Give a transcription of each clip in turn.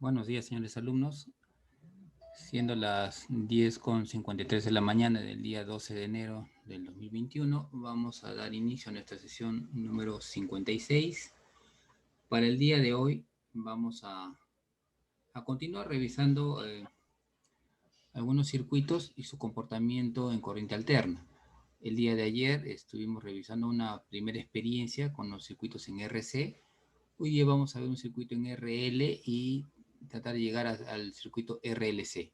Buenos días, señores alumnos. Siendo las 10:53 de la mañana del día 12 de enero del 2021, vamos a dar inicio a nuestra sesión número 56. Para el día de hoy vamos a continuar revisando algunos circuitos y su comportamiento en corriente alterna. El día de ayer estuvimos revisando una primera experiencia con los circuitos en RC. Hoy día vamos a ver un circuito en RL y tratar de llegar al circuito RLC,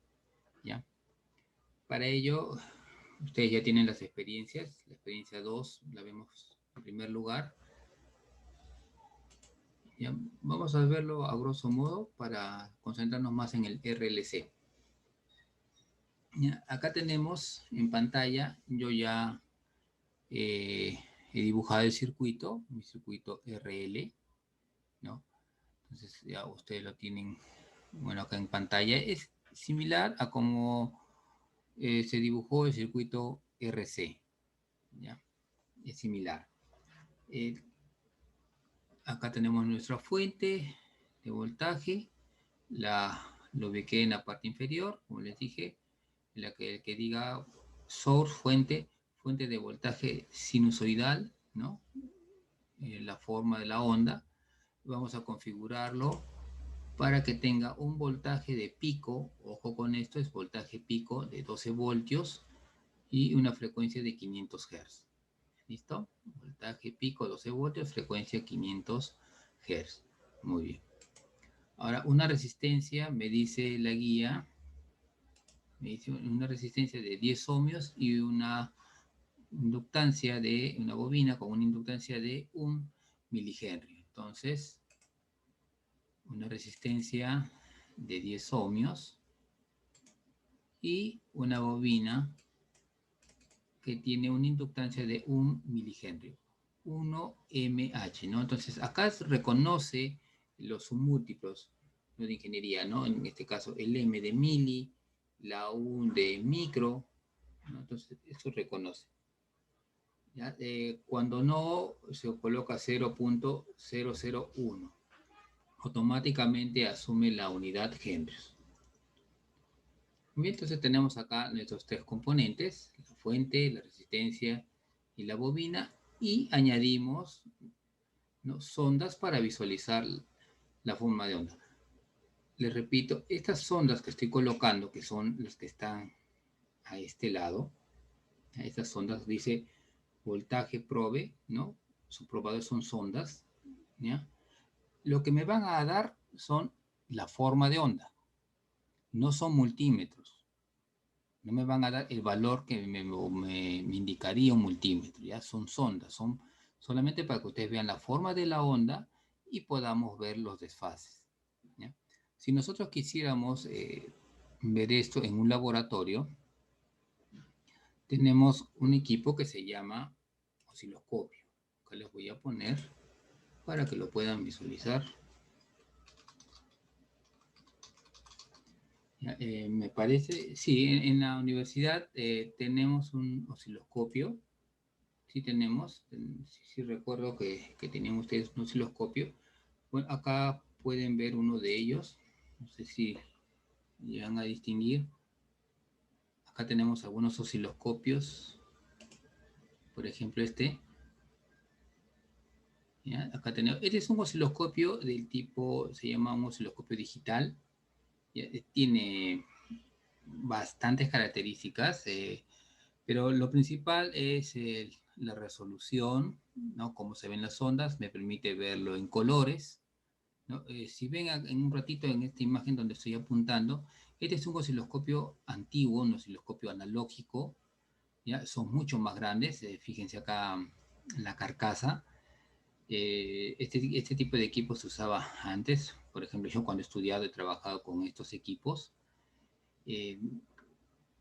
¿ya? Para ello, ustedes ya tienen las experiencias. La experiencia 2 la vemos en primer lugar. ¿Ya? Vamos a verlo a grosso modo para concentrarnos más en el RLC. ¿Ya? Acá tenemos en pantalla, yo ya he dibujado el circuito, mi circuito RL, ¿no? Entonces ya ustedes lo tienen, bueno, acá en pantalla. Es similar a como se dibujó el circuito RC, ¿ya? Es similar. Acá tenemos nuestra fuente de voltaje, lo ubiqué en la parte inferior, como les dije, en la que diga source, fuente de voltaje sinusoidal, ¿no? La forma de la onda. Vamos a configurarlo para que tenga un voltaje de pico, ojo con esto, es voltaje pico de 12 voltios y una frecuencia de 500 Hz. ¿Listo? Voltaje pico 12 voltios, frecuencia 500 Hz. Muy bien. Ahora, una resistencia, me dice la guía, me dice una resistencia de 10 ohmios y una inductancia de una bobina con una inductancia de 1 milihenry. Entonces, una resistencia de 10 ohmios y una bobina que tiene una inductancia de 1 milihenry, 1mH, ¿no? Entonces, acá se reconoce los submúltiplos de ingeniería, ¿no? En este caso, el M de mili, la U de micro, ¿no? Entonces, eso reconoce. ¿Ya? Cuando no, se coloca 0.001. Automáticamente asume la unidad Henry. Bien, entonces tenemos acá nuestros tres componentes, la fuente, la resistencia y la bobina, y añadimos, ¿no?, sondas para visualizar la forma de onda. Les repito, estas sondas que estoy colocando, que son las que están a este lado, a estas sondas dice voltaje probe, ¿no? Su probador son sondas, ¿ya? Lo que me van a dar son la forma de onda, no son multímetros. No me van a dar el valor que me indicaría un multímetro, ¿ya? Son sondas, son solamente para que ustedes vean la forma de la onda y podamos ver los desfases, ¿ya? Si nosotros quisiéramos ver esto en un laboratorio, tenemos un equipo que se llama osciloscopio. Acá les voy a poner para que lo puedan visualizar. Me parece, sí, en la universidad tenemos un osciloscopio. Sí tenemos, sí recuerdo que tenían ustedes un osciloscopio. Bueno, acá pueden ver uno de ellos, no sé si llegan a distinguir. Acá tenemos algunos osciloscopios, por ejemplo este. ¿Ya? Acá tenemos, este es un osciloscopio del tipo, se llama un osciloscopio digital. ¿Ya? Tiene bastantes características, pero lo principal es la resolución, ¿no? Cómo se ven las ondas, me permite verlo en colores, ¿no? Si ven en un ratito en esta imagen donde estoy apuntando, este es un osciloscopio antiguo, un osciloscopio analógico, ¿ya? Son mucho más grandes, fíjense acá en la carcasa. Este tipo de equipos se usaba antes, por ejemplo, yo cuando he estudiado he trabajado con estos equipos. Eh,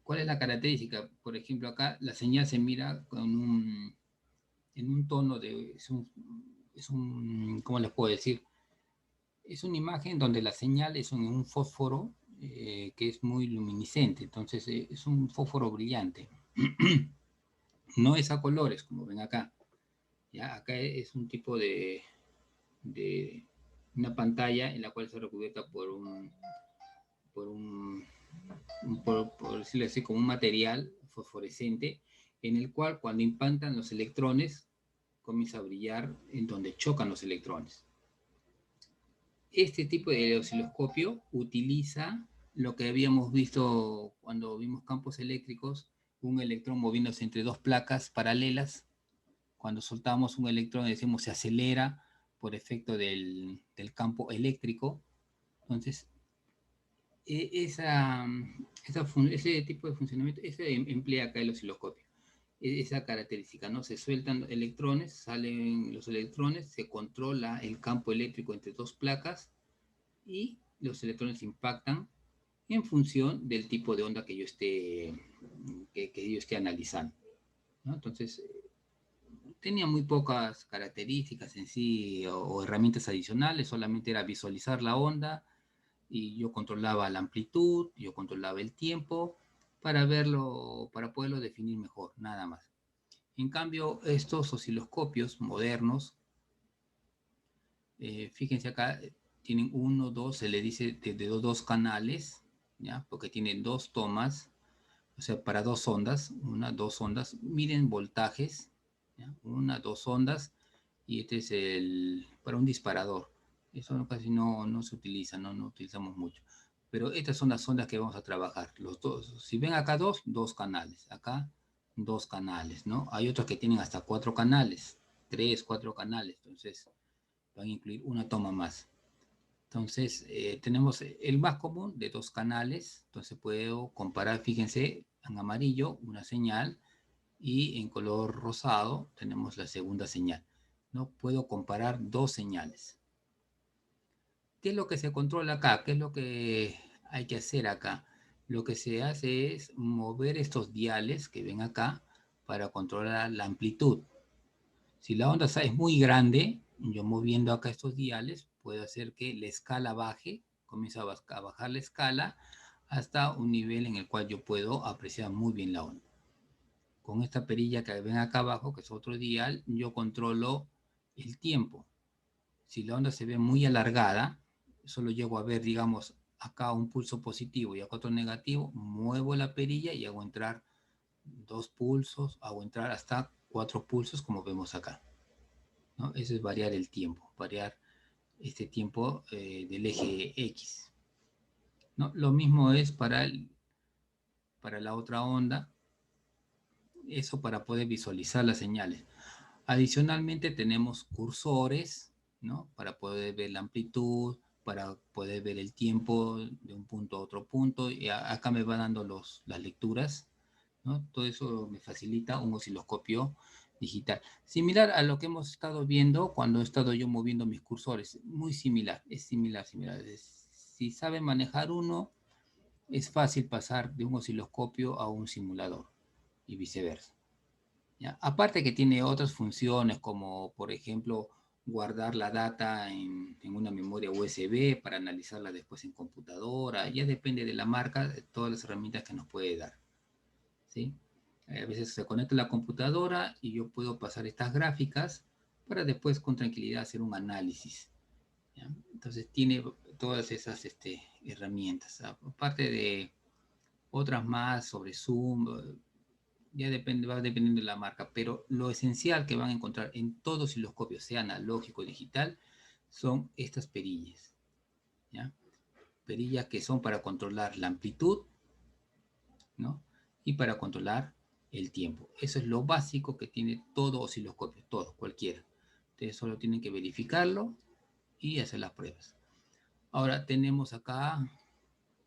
¿Cuál es la característica? Por ejemplo, acá la señal se mira en un tono de, ¿cómo les puedo decir? Es una imagen donde la señal es un fósforo que es muy luminiscente, entonces es un fósforo brillante. No es a colores, como ven acá. ¿Ya? Acá es un tipo de una pantalla en la cual está recubierta por decirlo así, como un material fosforescente, en el cual cuando impactan los electrones, comienza a brillar en donde chocan los electrones. Este tipo de osciloscopio utiliza lo que habíamos visto cuando vimos campos eléctricos, un electrón moviéndose entre dos placas paralelas. Cuando soltamos un electrón, decimos se acelera por efecto del campo eléctrico. Entonces, ese tipo de funcionamiento, ese emplea acá el osciloscopio. Esa característica, ¿no? Se sueltan electrones, salen los electrones, se controla el campo eléctrico entre dos placas y los electrones impactan en función del tipo de onda que yo esté analizando, ¿no? Entonces, tenía muy pocas características en sí o herramientas adicionales, solamente era visualizar la onda y yo controlaba la amplitud, yo controlaba el tiempo para verlo, para poderlo definir mejor, nada más. En cambio, estos osciloscopios modernos, fíjense acá, tienen uno, dos, se le dice de dos canales, ¿ya? Porque tienen dos tomas, o sea, para dos ondas, dos ondas, miden voltajes, ¿ya? Dos ondas, y este es para un disparador. Eso casi no se utiliza, no utilizamos mucho. Pero estas son las ondas que vamos a trabajar. Los dos, si ven acá dos canales, acá dos canales, ¿no? Hay otros que tienen hasta 4 canales, 3, 4 canales, entonces van a incluir una toma más. Entonces, tenemos el más común de 2 canales, entonces puedo comparar, fíjense, en amarillo una señal y en color rosado tenemos la segunda señal. No puedo comparar dos señales. ¿Qué es lo que se controla acá? ¿Qué es lo que hay que hacer acá? Lo que se hace es mover estos diales que ven acá para controlar la amplitud. Si la onda es muy grande, yo moviendo acá estos diales, puedo hacer que la escala baje, comienza a bajar la escala hasta un nivel en el cual yo puedo apreciar muy bien la onda. Con esta perilla que ven acá abajo, que es otro dial, yo controlo el tiempo. Si la onda se ve muy alargada, solo llego a ver, digamos, acá un pulso positivo y acá otro negativo, muevo la perilla y hago entrar 2 pulsos, hago entrar hasta 4 pulsos, como vemos acá, ¿no? Eso es variar el tiempo, variar este tiempo del eje X, ¿no? Lo mismo es para la otra onda, eso para poder visualizar las señales. Adicionalmente tenemos cursores, ¿no? Para poder ver la amplitud, para poder ver el tiempo de un punto a otro punto. Y acá me va dando las lecturas, ¿no? Todo eso me facilita un osciloscopio digital. Similar a lo que hemos estado viendo cuando he estado yo moviendo mis cursores. Muy similar, es similar. Si sabe manejar uno, es fácil pasar de un osciloscopio a un simulador y viceversa. ¿Ya? Aparte que tiene otras funciones como, por ejemplo, guardar la data en una memoria USB para analizarla después en computadora. Ya depende de la marca, de todas las herramientas que nos puede dar, ¿sí? A veces se conecta a la computadora y yo puedo pasar estas gráficas para después con tranquilidad hacer un análisis, ¿ya? Entonces tiene todas esas herramientas. Aparte de otras más sobre Zoom, ya va dependiendo de la marca, pero lo esencial que van a encontrar en todo osciloscopio, sea analógico o digital, son estas perillas, ¿ya? Perillas que son para controlar la amplitud, ¿no? Y para controlar el tiempo. Eso es lo básico que tiene todo osciloscopio, todo, cualquiera. Ustedes solo tienen que verificarlo y hacer las pruebas. Ahora tenemos acá,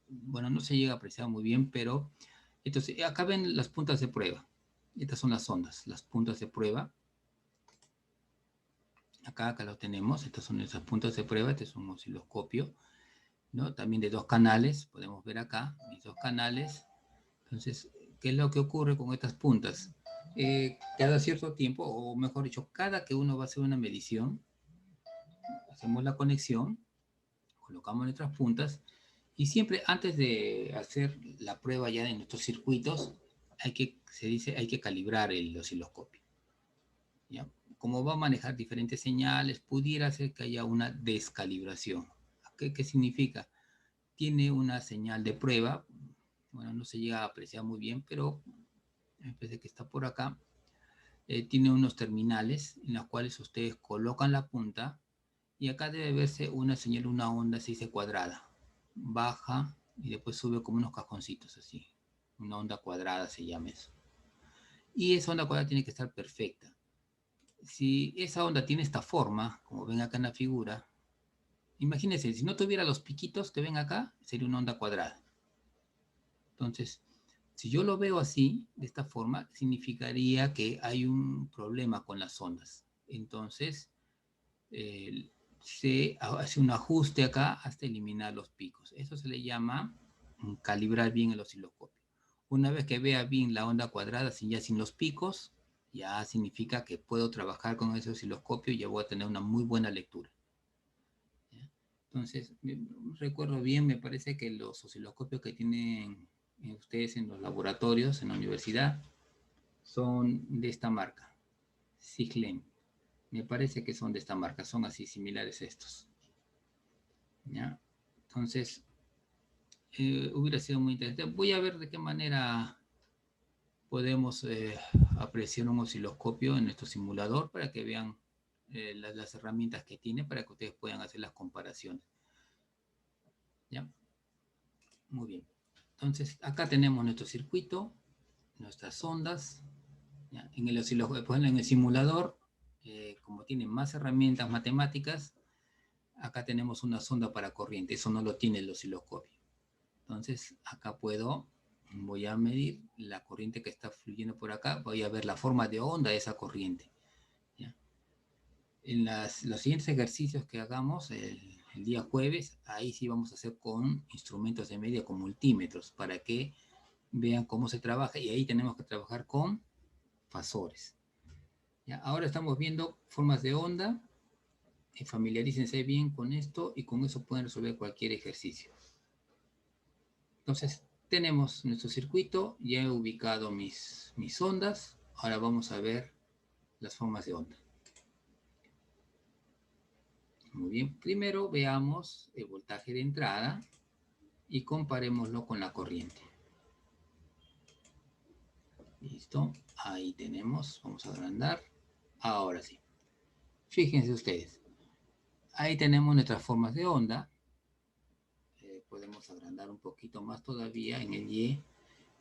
bueno, no se llega a apreciar muy bien, pero entonces acá ven las puntas de prueba. Estas son las ondas, las puntas de prueba. Acá lo tenemos, estas son esas puntas de prueba, este es un osciloscopio, ¿no? También de 2 canales, podemos ver acá, mis 2 canales. Entonces, ¿qué es lo que ocurre con estas puntas? Cada cierto tiempo, o mejor dicho, cada que uno va a hacer una medición, hacemos la conexión, colocamos nuestras puntas, y siempre antes de hacer la prueba ya de nuestros circuitos, hay que calibrar el osciloscopio, ¿ya? como va a manejar diferentes señales, pudiera ser que haya una descalibración. ¿Qué significa? Tiene una señal de prueba, bueno, no se llega a apreciar muy bien, pero me parece que está por acá. Tiene unos terminales en los cuales ustedes colocan la punta y acá debe verse una señal, una onda, se dice cuadrada. Baja y después sube como unos cajoncitos así. Una onda cuadrada se llama eso. Y esa onda cuadrada tiene que estar perfecta. Si esa onda tiene esta forma, como ven acá en la figura, imagínense, si no tuviera los piquitos que ven acá, sería una onda cuadrada. Entonces, si yo lo veo así, de esta forma, significaría que hay un problema con las ondas. Entonces, se hace un ajuste acá hasta eliminar los picos. Eso se le llama calibrar bien el osciloscopio. Una vez que vea bien la onda cuadrada, ya sin los picos, ya significa que puedo trabajar con ese osciloscopio y ya voy a tener una muy buena lectura. ¿Ya? Entonces, recuerdo bien, me parece que los osciloscopios que tienen ustedes en los laboratorios, en la universidad, son de esta marca, Siglem. Me parece que son de esta marca, son así similares a estos. ¿Ya? Entonces, hubiera sido muy interesante. Voy a ver de qué manera podemos apreciar un osciloscopio en nuestro simulador para que vean las herramientas que tiene para que ustedes puedan hacer las comparaciones. ¿Ya? Muy bien. Entonces, acá tenemos nuestro circuito, nuestras ondas. ¿Ya? En el osciloscopio, en el simulador, como tiene más herramientas matemáticas, acá tenemos una sonda para corriente. Eso no lo tiene el osciloscopio. Entonces, acá voy a medir la corriente que está fluyendo por acá, voy a ver la forma de onda de esa corriente. ¿Ya? En los siguientes ejercicios que hagamos el día jueves, ahí sí vamos a hacer con instrumentos de medida, con multímetros, para que vean cómo se trabaja, y ahí tenemos que trabajar con fasores. ¿Ya? Ahora estamos viendo formas de onda, familiarícense bien con esto, y con eso pueden resolver cualquier ejercicio. Entonces, tenemos nuestro circuito, ya he ubicado mis ondas, ahora vamos a ver las formas de onda. Muy bien, primero veamos el voltaje de entrada y comparémoslo con la corriente. Listo, ahí tenemos, vamos a agrandar. Ahora sí, fíjense ustedes, ahí tenemos nuestras formas de onda. Podemos agrandar un poquito más todavía en el Y.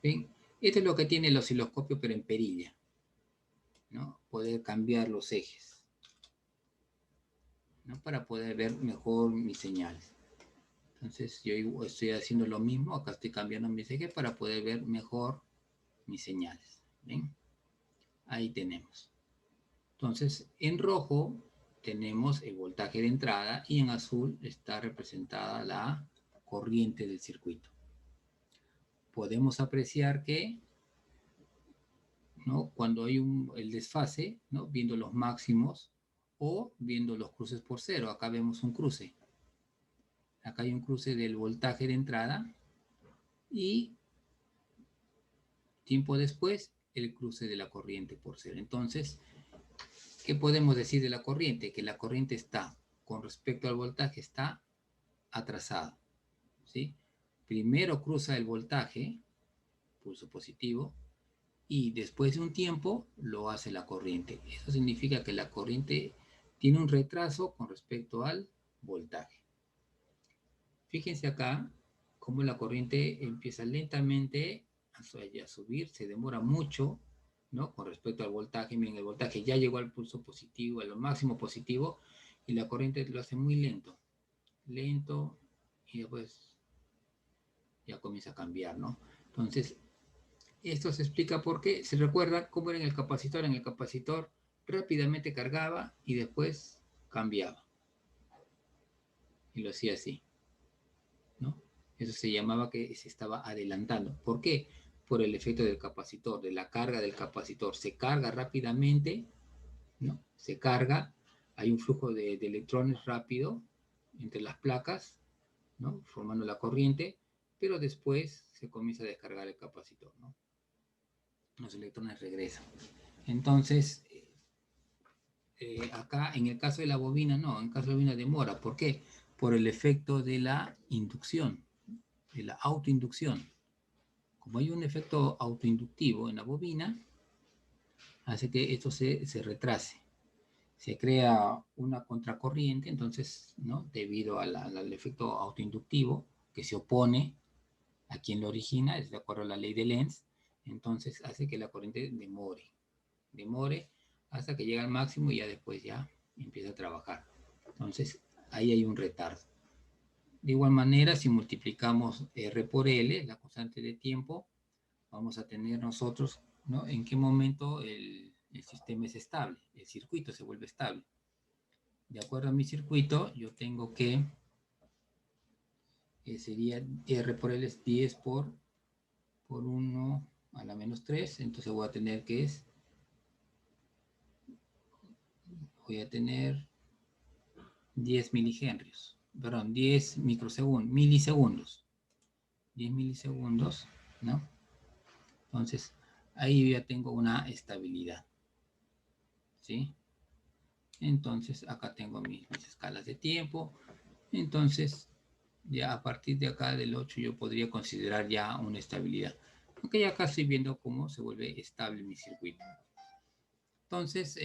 ¿Ven? Esto es lo que tiene el osciloscopio, pero en perilla, ¿no? Poder cambiar los ejes, ¿no? Para poder ver mejor mis señales. Entonces yo estoy haciendo lo mismo, acá estoy cambiando mis ejes para poder ver mejor mis señales. ¿Ven? Ahí tenemos. Entonces en rojo tenemos el voltaje de entrada y en azul está representada la corriente del circuito. Podemos apreciar que, ¿no?, cuando hay el desfase, ¿no?, viendo los máximos o viendo los cruces por cero, acá vemos un cruce. Acá hay un cruce del voltaje de entrada y tiempo después el cruce de la corriente por cero. Entonces, ¿qué podemos decir de la corriente? Que la corriente está, con respecto al voltaje, está atrasada, ¿sí? Primero cruza el voltaje, pulso positivo, y después de un tiempo lo hace la corriente. Eso significa que la corriente tiene un retraso con respecto al voltaje. Fíjense acá cómo la corriente empieza lentamente a subir, se demora mucho, ¿no?, con respecto al voltaje. Miren, el voltaje ya llegó al pulso positivo, a lo máximo positivo, y la corriente lo hace muy lento, y después ya comienza a cambiar, ¿no? Entonces, esto se explica porque se recuerda cómo era en el capacitor. En el capacitor rápidamente cargaba y después cambiaba. Y lo hacía así, ¿no? Eso se llamaba que se estaba adelantando. ¿Por qué? Por el efecto del capacitor, de la carga del capacitor. Se carga rápidamente, ¿no? Se carga, hay un flujo de electrones rápido entre las placas, ¿no?, formando la corriente, pero después se comienza a descargar el capacitor, ¿no? Los electrones regresan. Entonces, acá en el caso de la bobina no, en el caso de la bobina demora. ¿Por qué? Por el efecto de la inducción, de la autoinducción. Como hay un efecto autoinductivo en la bobina, hace que esto se retrase. Se crea una contracorriente, entonces, ¿no? Debido al efecto autoinductivo que se opone a quien lo origina, es de acuerdo a la ley de Lenz, entonces hace que la corriente demore hasta que llega al máximo y ya después ya empieza a trabajar. Entonces, ahí hay un retardo. De igual manera, si multiplicamos R por L, la constante de tiempo, vamos a tener nosotros, ¿no? En qué momento el sistema es estable, el circuito se vuelve estable. De acuerdo a mi circuito, yo tengo que sería R por L es 10 por 1 a la menos 3, entonces voy a tener que voy a tener 10 milihenrios, perdón, 10 milisegundos, 10 milisegundos, ¿no? Entonces, ahí ya tengo una estabilidad, ¿sí? Entonces, acá tengo mis escalas de tiempo, entonces, ya a partir de acá del 8 yo podría considerar ya una estabilidad. Aunque ya acá estoy viendo cómo se vuelve estable mi circuito. Entonces,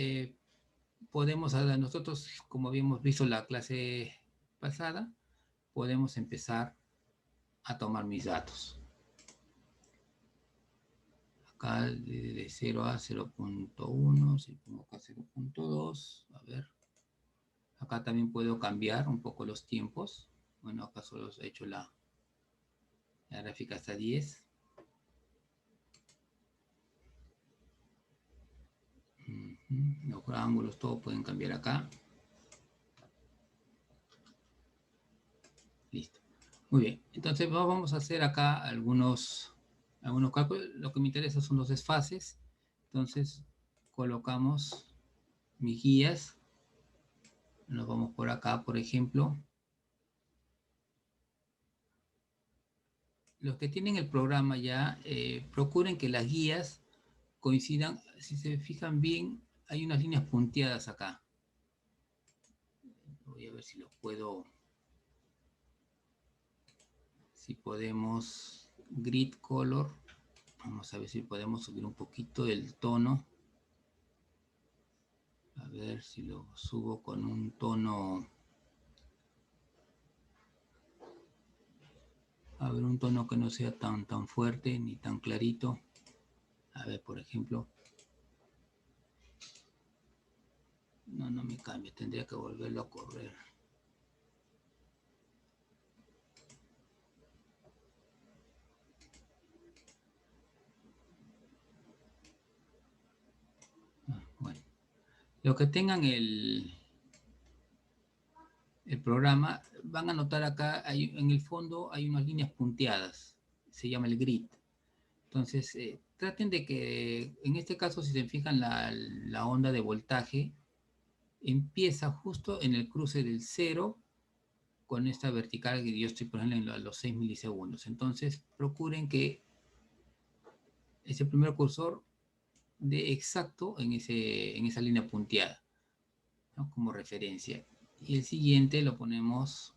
podemos, nosotros, como habíamos visto la clase pasada, podemos empezar a tomar mis datos. Acá de 0 a 0.1, si pongo acá 0.2, a ver. Acá también puedo cambiar un poco los tiempos. Bueno, acá solo he hecho la gráfica hasta 10. Los ángulos, todo pueden cambiar acá. Listo. Muy bien. Entonces vamos a hacer acá algunos cálculos. Lo que me interesa son los desfases. Entonces colocamos mis guías. Nos vamos por acá, por ejemplo. Los que tienen el programa ya, procuren que las guías coincidan. Si se fijan bien, hay unas líneas punteadas acá. Voy a ver si los puedo... Si podemos... Grid color. Vamos a ver si podemos subir un poquito el tono. A ver si lo subo con un tono... A ver, un tono que no sea tan fuerte ni tan clarito. A ver, por ejemplo... No me cambia, tendría que volverlo a correr. Bueno, los que tengan el programa van a notar acá, en el fondo hay unas líneas punteadas, se llama el grid. Entonces, traten de que, en este caso, si se fijan, la onda de voltaje empieza justo en el cruce del 0 con esta vertical que yo estoy poniendo a los 6 milisegundos. Entonces, procuren que ese primer cursor dé exacto en esa línea punteada, ¿no? Como referencia. Y el siguiente lo ponemos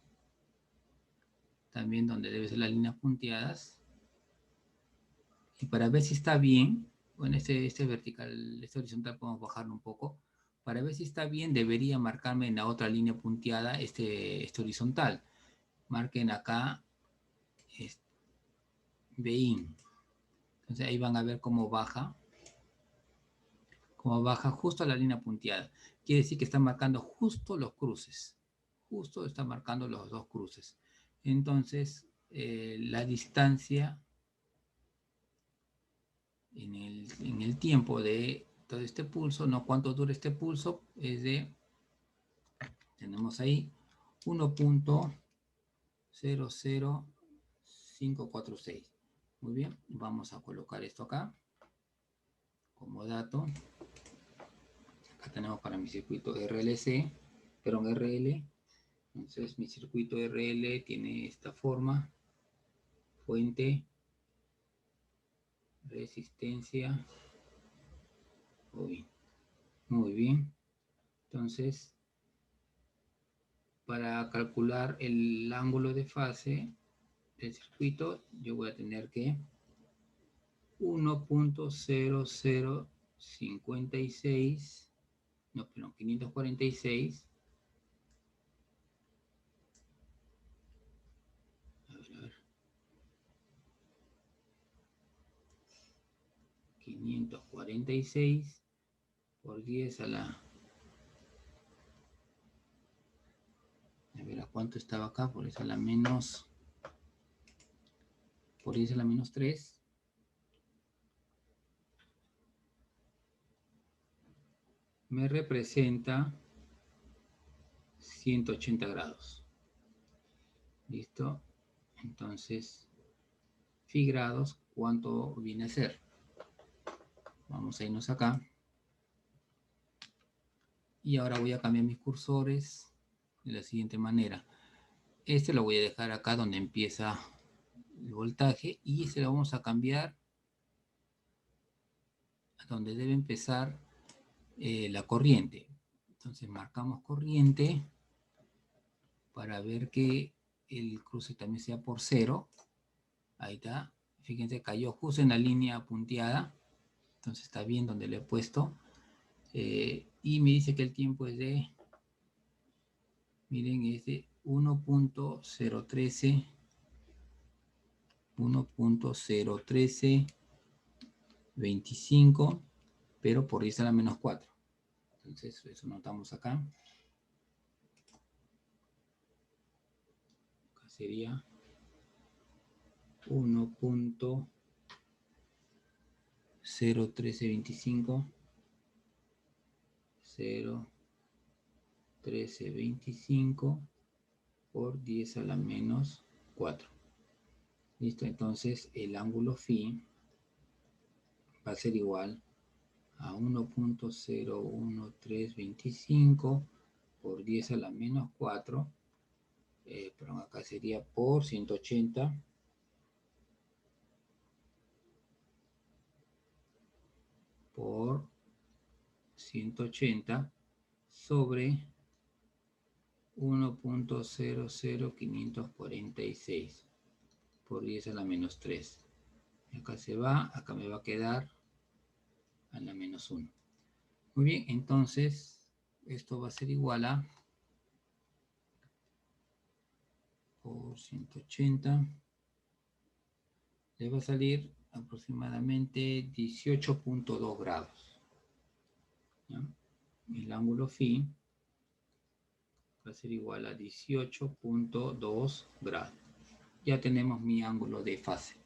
también donde debe ser las líneas punteadas. Y para ver si está bien, bueno, este vertical, este horizontal podemos bajarlo un poco. Para ver si está bien, debería marcarme en la otra línea punteada este horizontal. Marquen acá BIN. Entonces ahí van a ver cómo baja justo a la línea punteada. Quiere decir que está marcando justo los cruces. Justo está marcando los dos cruces. Entonces, la distancia en el tiempo de todo este pulso, no cuánto dura este pulso, es de, tenemos ahí 1.00546. Muy bien, vamos a colocar esto acá como dato. Acá tenemos para mi circuito RLC, perdón, RL. Entonces mi circuito RL tiene esta forma: fuente, resistencia. Muy bien. Entonces, para calcular el ángulo de fase del circuito, yo voy a tener que 1.0056, no, perdón, 546. A ver. 546 por 10 a la... A ver, ¿a cuánto estaba acá? Por eso a la menos... Por 10 a la menos 3. Me representa 180 grados. ¿Listo? Entonces, phi grados, ¿cuánto viene a ser? Vamos a irnos acá. Y ahora voy a cambiar mis cursores de la siguiente manera. Este lo voy a dejar acá donde empieza el voltaje y este lo vamos a cambiar a donde debe empezar la corriente. Entonces marcamos corriente para ver que el cruce también sea por 0. Ahí está. Fíjense, cayó justo en la línea punteada. Entonces está bien donde le he puesto. Y me dice que el tiempo es de, miren, es de 1.013 1.01325, pero por 10 a la menos 4. Entonces eso notamos acá. Acá sería 1.01325 0.1325 por 10 a la menos 4. Listo, entonces el ángulo phi va a ser igual a 1.01325 por 10 a la menos 4. Perdón, acá sería por 180 por 180 sobre 1.00546 por 10 a la menos 3. Acá se va, acá me va a quedar a la menos 1. Muy bien, entonces esto va a ser igual a por 180. Le va a salir aproximadamente 18.2 grados. ¿Ya? El ángulo phi va a ser igual a 18.2 grados. Ya tenemos mi ángulo de fase,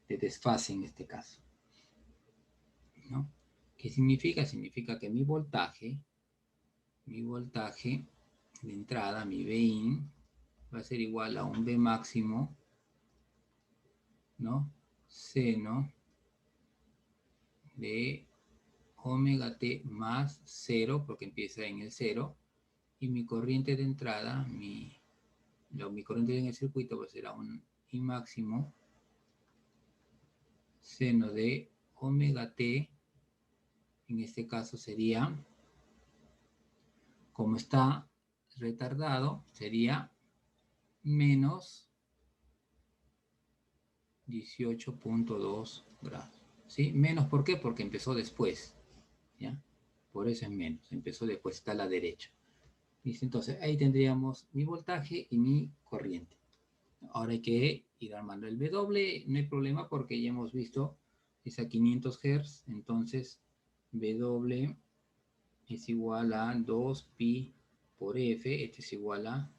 de desfase en este caso, ¿no? ¿Qué significa? Significa que mi voltaje de entrada, mi Vin, va a ser igual a un V máximo, ¿no? Seno de omega t más 0, porque empieza en el 0, y mi corriente de entrada, mi corriente en el circuito pues será un I máximo seno de omega t, en este caso sería, como está retardado, sería menos 18.2 grados. ¿Sí? Menos, ¿por qué? Porque empezó después, ¿ya? Por eso es menos, empezó después, está a la derecha. ¿Listo? Entonces ahí tendríamos mi voltaje y mi corriente. Ahora hay que ir armando el W, no hay problema porque ya hemos visto es a 500 Hz, entonces W es igual a 2pi por F, esto es igual a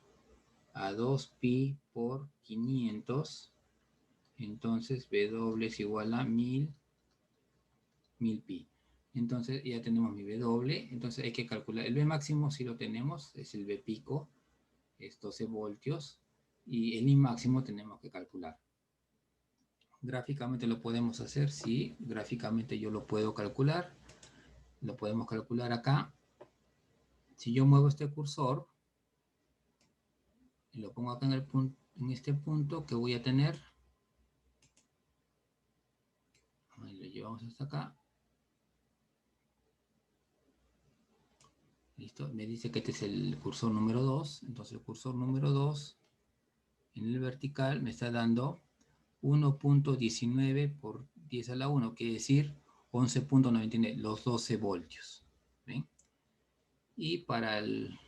2pi por 500, entonces W es igual a 1000 pi. Entonces ya tenemos mi W, entonces hay que calcular el V máximo, si lo tenemos, es el V pico, es 12 voltios, y el I máximo tenemos que calcular. Gráficamente lo podemos hacer, sí, gráficamente yo lo puedo calcular, lo podemos calcular acá. Si yo muevo este cursor y lo pongo acá en, en este punto, que voy a tener, ahí lo llevamos hasta acá, ¿Listo? Me dice que este es el cursor número 2. Entonces el cursor número 2 en el vertical me está dando 1.19 por 10 a la 1, quiere decir 11.99, los 12 voltios. ¿Ven? Y para el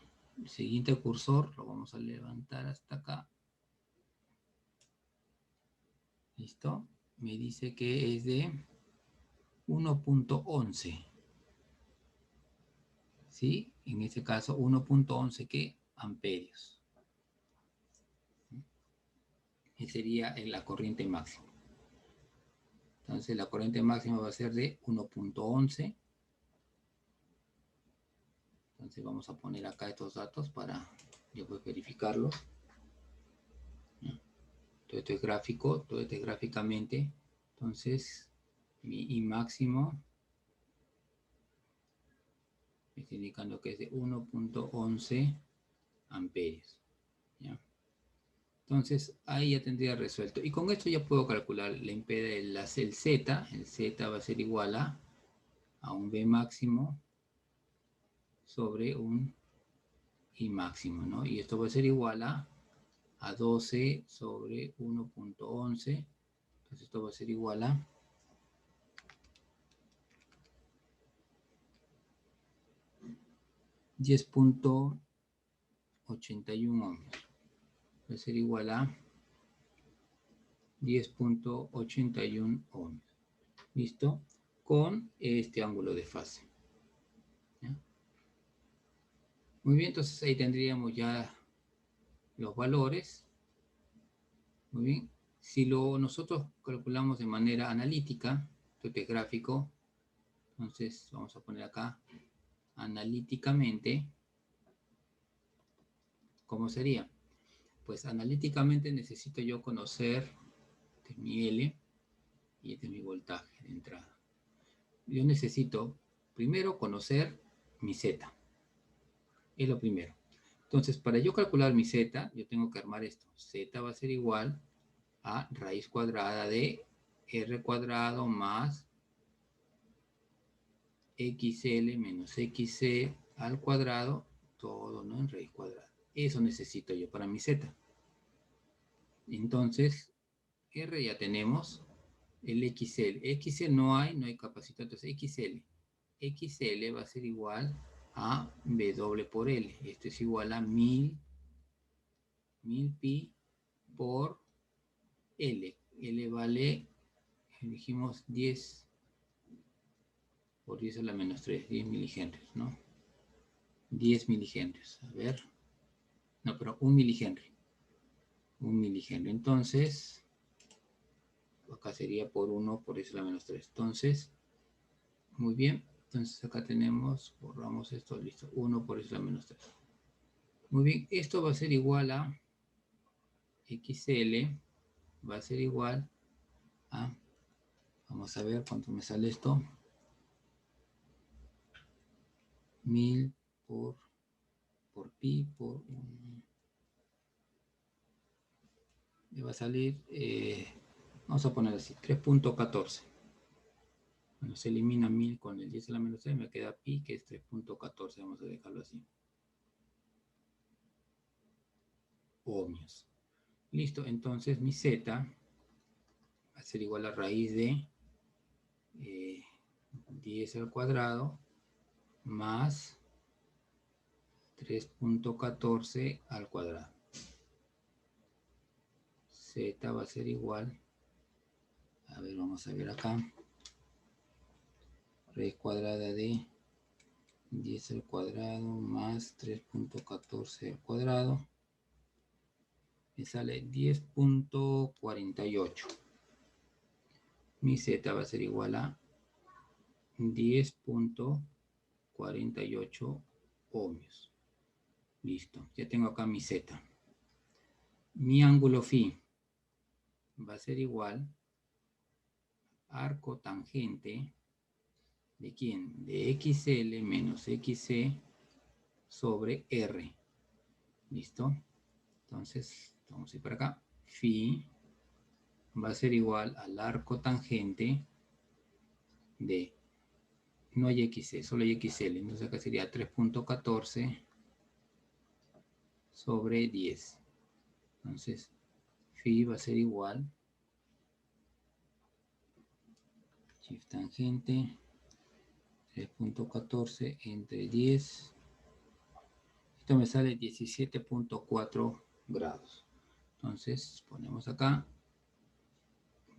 siguiente cursor lo vamos a levantar hasta acá. ¿Listo? Me dice que es de 1.11. ¿Sí? En este caso 1.11 ¿qué? Amperios. Y sería la corriente máxima. Entonces la corriente máxima va a ser de 1.11. Entonces vamos a poner acá estos datos para después verificarlos. Todo esto es gráfico, todo esto es gráficamente. Entonces mi I máximo me está indicando que es de 1.11 amperios. ¿Ya? Entonces ahí ya tendría resuelto. Y con esto ya puedo calcular la impedancia, el Z. El Z va a ser igual a un B máximo sobre un I máximo, ¿no? Y esto va a ser igual a 12 sobre 1.11. Entonces esto va a ser igual a 10.81 ohmios. Va a ser igual a 10.81 ohmios. ¿Listo? Con este ángulo de fase. ¿Ya? Muy bien, entonces ahí tendríamos ya los valores. Muy bien. Si nosotros calculamos de manera analítica, esto es gráfico, entonces vamos a poner acá analíticamente, ¿cómo sería? Pues analíticamente necesito yo conocer este es mi L y este es mi voltaje de entrada. Yo necesito primero conocer mi Z. Es lo primero. Entonces, para yo calcular mi Z, yo tengo que armar esto. Z va a ser igual a raíz cuadrada de R cuadrado más XL menos XC al cuadrado, todo, ¿no? En raíz cuadrada. Eso necesito yo para mi Z. Entonces, R ya tenemos el XL. XL no hay capacidad, entonces XL. XL va a ser igual a W por L. Esto es igual a 1000 pi por L. L vale, dijimos 10 por 10 a la menos 3, 10 milihenrios, ¿no? 10 milihenrios, a ver. No, pero 1 milihenrio. 1 milihenrio. Entonces, acá sería por 1 por 10 a la menos 3. Entonces, muy bien. Entonces acá tenemos, borramos esto, listo. 1 por 10 a la menos 3. Muy bien, esto va a ser igual a XL, va a ser igual a, vamos a ver cuánto me sale esto. 1000 por pi por 1. Me va a salir, vamos a poner así, 3.14. Bueno, se elimina 1000 con el 10 a la menos 3, me queda pi, que es 3.14, vamos a dejarlo así. Ohmios. Listo, entonces mi Z va a ser igual a raíz de 10 al cuadrado más 3.14 al cuadrado. Z va a ser igual, a ver, vamos a ver acá, raíz cuadrada de 10 al cuadrado más 3.14 al cuadrado, me sale 10.48. Mi Z va a ser igual a 10.48 ohmios. Listo, ya tengo acá mi Z. Mi ángulo phi va a ser igual a arco tangente ¿de quién? De XL menos XC sobre R. ¿Listo? Entonces, vamos a ir para acá. Phi va a ser igual al arco tangente de no hay XC, solo hay XL. Entonces acá sería 3.14 sobre 10. Entonces, phi va a ser igual, shift tangente, 3.14 entre 10. Esto me sale 17.4 grados. Entonces, ponemos acá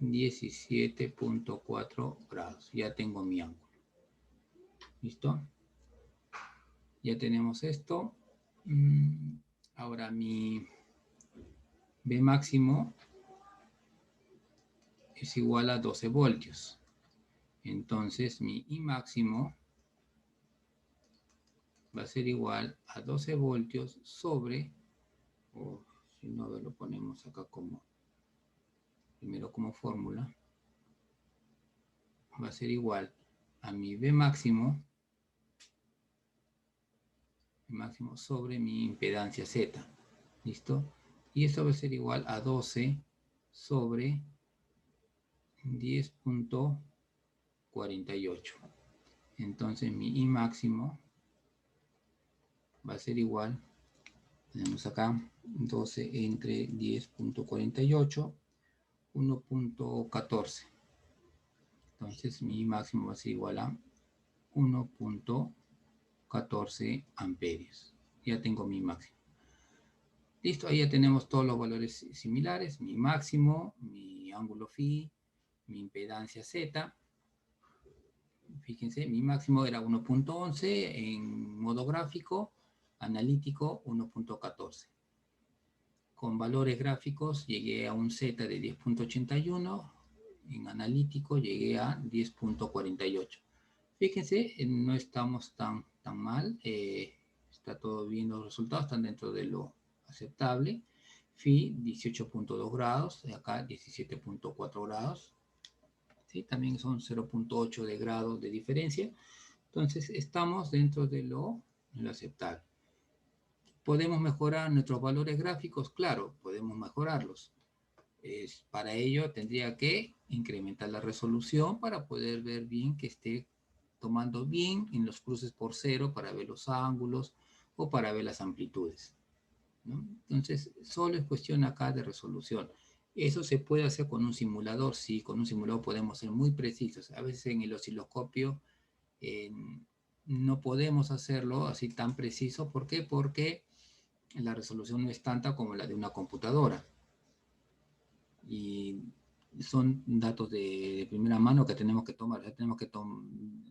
17.4 grados. Ya tengo mi ángulo. ¿Listo? Ya tenemos esto. Ahora mi B máximo es igual a 12 voltios. Entonces mi I máximo va a ser igual a 12 voltios sobre, o si no lo ponemos acá como, primero como fórmula, va a ser igual a mi B máximo sobre mi impedancia Z. ¿Listo? Y esto va a ser igual a 12 sobre 10.48. Entonces mi I máximo va a ser igual, tenemos acá 12 entre 10.48, 1.14. Entonces mi I máximo va a ser igual a 1.14 amperios. Ya tengo mi máximo. Listo, ahí ya tenemos todos los valores similares, mi máximo, mi ángulo phi, mi impedancia Z. Fíjense, mi máximo era 1.11 en modo gráfico, analítico 1.14. Con valores gráficos llegué a un Z de 10.81, en analítico llegué a 10.48. Fíjense, no estamos tan mal, está todo bien, los resultados están dentro de lo aceptable. Phi 18.2 grados, acá 17.4 grados. ¿Sí? También son 0.8 de grado de diferencia. Entonces estamos dentro de lo aceptable. ¿Podemos mejorar nuestros valores gráficos? Claro, podemos mejorarlos. Para ello tendría que incrementar la resolución para poder ver bien que esté tomando bien en los cruces por cero para ver los ángulos o para ver las amplitudes, ¿no? Entonces, solo es cuestión acá de resolución. Eso se puede hacer con un simulador, sí, con un simulador podemos ser muy precisos. A veces en el osciloscopio no podemos hacerlo así tan preciso. ¿Por qué? Porque la resolución no es tanta como la de una computadora. Y son datos de primera mano que tenemos que tomar. Tenemos que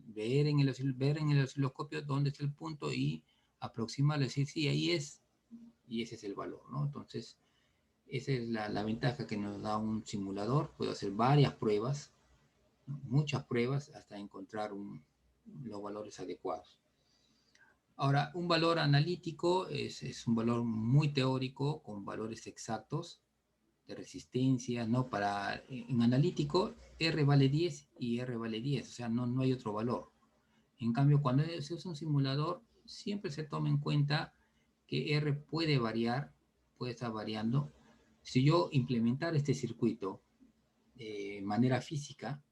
ver en el osciloscopio dónde está el punto y aproximarlo, decir, sí, ahí es, y ese es el valor, ¿no? Entonces, esa es la ventaja que nos da un simulador. Puedo hacer varias pruebas, ¿no? Muchas pruebas, hasta encontrar los valores adecuados. Ahora, un valor analítico es un valor muy teórico, con valores exactos de resistencia, ¿no? En analítico, R vale 10 y R vale 10, o sea, no hay otro valor. En cambio, cuando se usa un simulador, siempre se toma en cuenta que R puede variar, puede estar variando. Si yo implementar este circuito de manera física,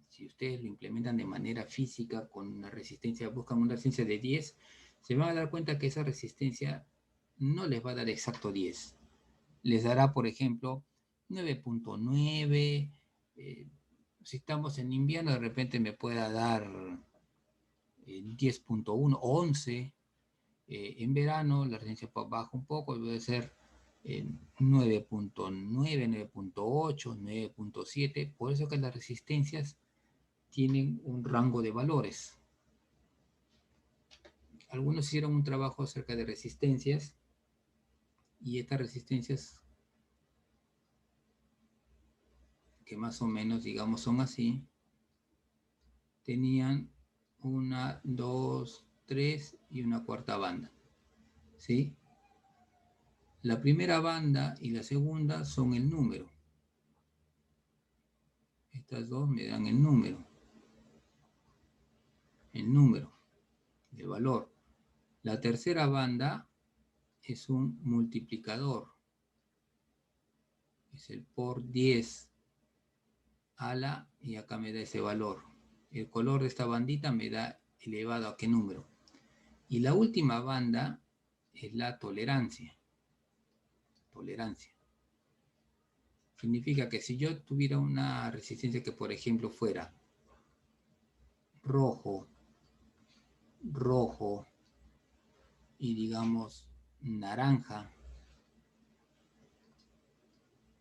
si ustedes lo implementan de manera física con una resistencia, buscan una resistencia de 10, se van a dar cuenta que esa resistencia no les va a dar exacto 10. Les dará, por ejemplo, 9.9. Si estamos en invierno, de repente me pueda dar 10.1, 11. En verano la resistencia baja un poco, debe ser 9.9, 9.8, 9.7. Por eso que las resistencias tienen un rango de valores. Algunos hicieron un trabajo acerca de resistencias y estas resistencias, que más o menos, digamos, son así, tenían una, dos, tres y una cuarta banda, ¿sí? La primera banda y la segunda son el número. Estas dos me dan el número de valor. La tercera banda es un multiplicador, es el por 10 a la, y acá me da ese valor. El color de esta bandita me da elevado a qué número. Y la última banda es la tolerancia. Tolerancia. Significa que si yo tuviera una resistencia que, por ejemplo, fuera rojo, rojo y digamos naranja,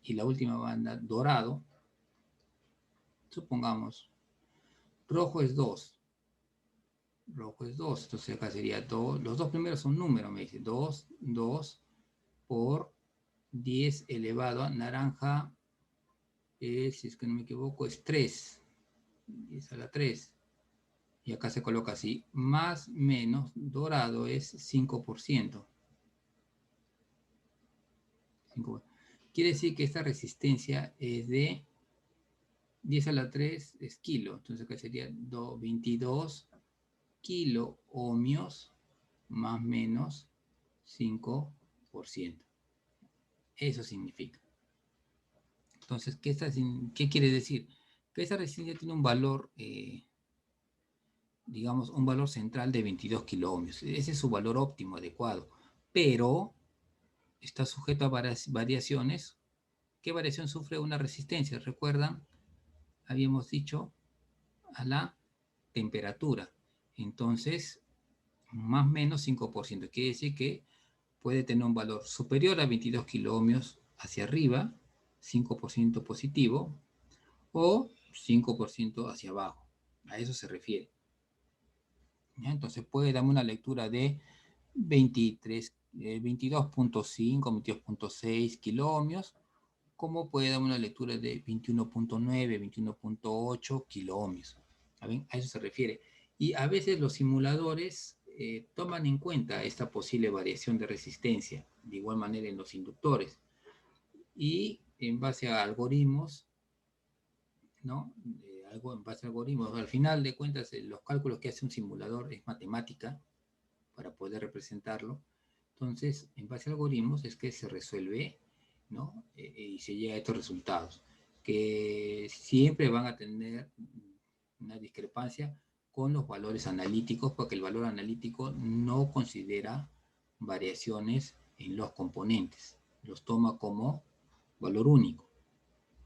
y la última banda dorado, supongamos, rojo es 2. Rojo es 2, entonces acá sería 2, los dos primeros son números, me dice, 2, 2 por 10 elevado a naranja, si es que no me equivoco, es 3, 10 a la 3. Y acá se coloca así, más menos dorado es 5%. 5. Quiere decir que esta resistencia es de 10 a la 3 es kilo, entonces acá sería 22 kilo ohmios más menos 5%. Eso significa. Entonces, ¿qué quiere decir? Que esa resistencia tiene un valor, digamos, un valor central de 22 kilo ohmios. Ese es su valor óptimo adecuado. Pero está sujeto a variaciones. ¿Qué variación sufre una resistencia? ¿Recuerdan? Habíamos dicho a la temperatura. Entonces, más o menos 5%. Quiere decir que puede tener un valor superior a 22 kiloohmios hacia arriba, 5% positivo, o 5% hacia abajo. A eso se refiere. ¿Ya? Entonces puede darme una lectura de 22.5, 22.6 kiloohmios, como puede darme una lectura de 21.9, 21.8 kiloohmios. A eso se refiere. Y a veces los simuladores toman en cuenta esta posible variación de resistencia, de igual manera en los inductores. Y en base a algoritmos, ¿no? En base a algoritmos, al final de cuentas, los cálculos que hace un simulador es matemática para poder representarlo. Entonces, en base a algoritmos es que se resuelve, ¿no? Y se llega a estos resultados, que siempre van a tener una discrepancia con los valores analíticos, porque el valor analítico no considera variaciones en los componentes, los toma como valor único.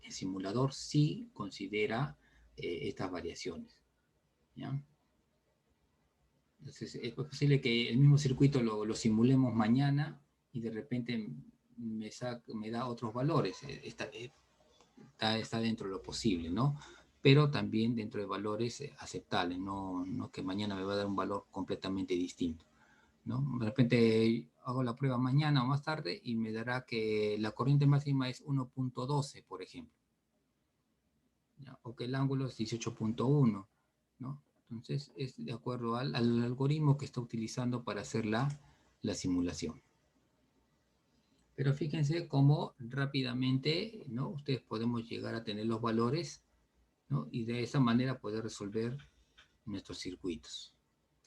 El simulador sí considera estas variaciones, ¿ya? Entonces es posible que el mismo circuito lo simulemos mañana y de repente me da otros valores. Está dentro de lo posible, ¿no? Pero también dentro de valores aceptables, no que mañana me va a dar un valor completamente distinto, ¿no? De repente hago la prueba mañana o más tarde y me dará que la corriente máxima es 1.12, por ejemplo, ¿ya? O que el ángulo es 18.1, ¿no? Entonces es de acuerdo al algoritmo que está utilizando para hacer la simulación. Pero fíjense cómo rápidamente, ¿no? Ustedes podemos llegar a tener los valores, ¿no? Y de esa manera poder resolver nuestros circuitos,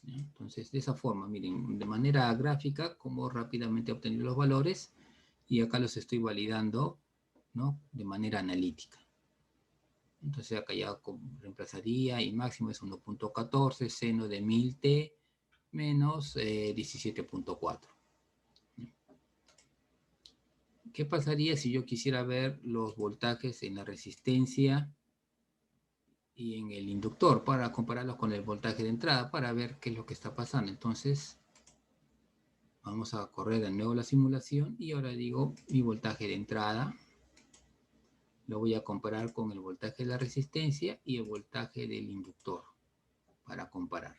¿no? Entonces, de esa forma, miren, de manera gráfica, cómo rápidamente obtener los valores, y acá los estoy validando, ¿no? De manera analítica. Entonces acá ya reemplazaría, y máximo es 1.14, seno de 1000t menos 17.4. ¿Qué pasaría si yo quisiera ver los voltajes en la resistencia y en el inductor para compararlos con el voltaje de entrada para ver qué es lo que está pasando? Entonces vamos a correr de nuevo la simulación y ahora digo mi voltaje de entrada lo voy a comparar con el voltaje de la resistencia y el voltaje del inductor para comparar.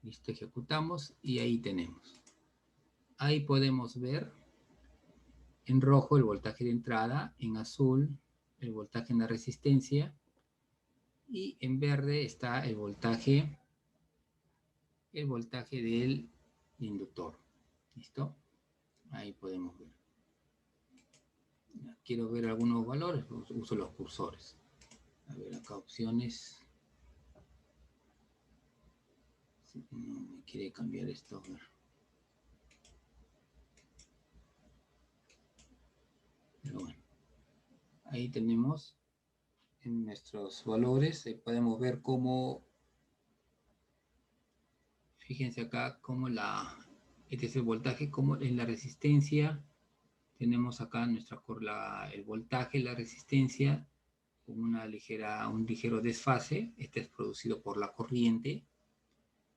Listo, ejecutamos y ahí tenemos. Ahí podemos ver en rojo el voltaje de entrada, en azul el voltaje en la resistencia y en verde está el voltaje del inductor. ¿Listo? Ahí podemos ver. Quiero ver algunos valores, uso los cursores. A ver, acá opciones. No me quiere cambiar esto. A ver. Pero bueno, ahí tenemos en nuestros valores, podemos ver cómo Fíjense acá cómo este es el voltaje, como en la resistencia tenemos acá el voltaje, la resistencia, con un ligero desfase. Este es producido por la corriente.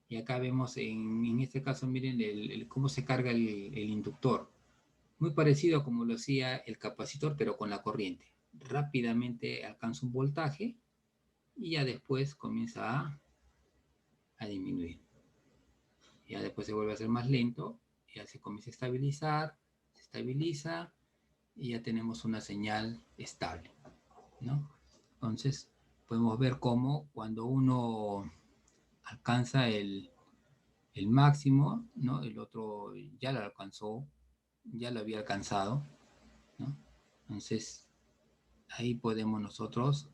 Y acá vemos en este caso, miren cómo se carga el inductor. Muy parecido a como lo hacía el capacitor, pero con la corriente. Rápidamente alcanza un voltaje y ya después comienza a disminuir. Ya después se vuelve a hacer más lento, ya se comienza a estabilizar, se estabiliza y ya tenemos una señal estable, ¿no? Entonces podemos ver cómo cuando uno alcanza el máximo, ¿no? El otro ya lo alcanzó, ya lo había alcanzado, ¿no? Entonces ahí podemos nosotros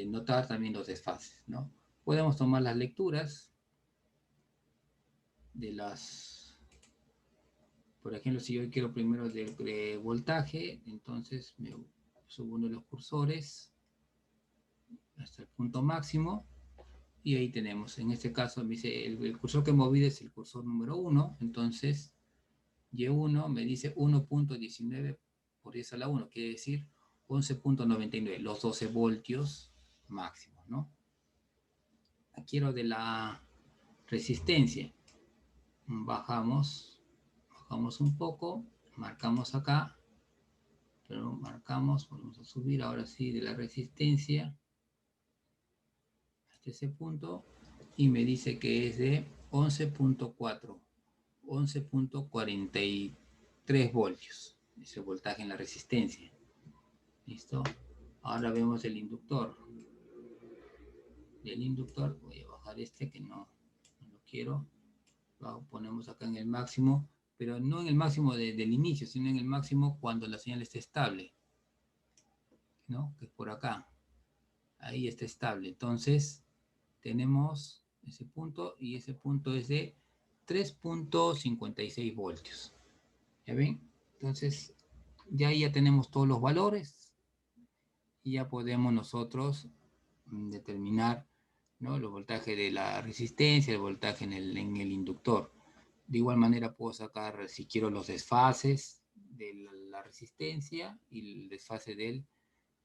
notar también los desfases, ¿no? Podemos tomar las lecturas de por ejemplo, si yo quiero primero de voltaje, entonces me subo uno de los cursores hasta el punto máximo y ahí tenemos, en este caso me dice el cursor que he movido es el cursor número 1, entonces Y1 me dice 1.19 por 10 a la 1, quiere decir 11.99, los 12 voltios máximos, ¿no? Quiero de la resistencia, bajamos un poco, marcamos acá, pero marcamos, vamos a subir ahora sí de la resistencia hasta ese punto y me dice que es de 11.4, 11.43 voltios, ese voltaje en la resistencia. ¿Listo? Ahora vemos el inductor. Del inductor voy a bajar este que no lo quiero. Lo ponemos acá en el máximo, pero no en el máximo del inicio, sino en el máximo cuando la señal esté estable, ¿no? Que es por acá. Ahí está estable. Entonces tenemos ese punto y ese punto es de 3.56 voltios. ¿Ya ven? Entonces ya ahí ya tenemos todos los valores y ya podemos nosotros determinar, ¿no? El voltaje de la resistencia, el voltaje en el inductor. De igual manera puedo sacar, si quiero, los desfases de la resistencia y el desfase del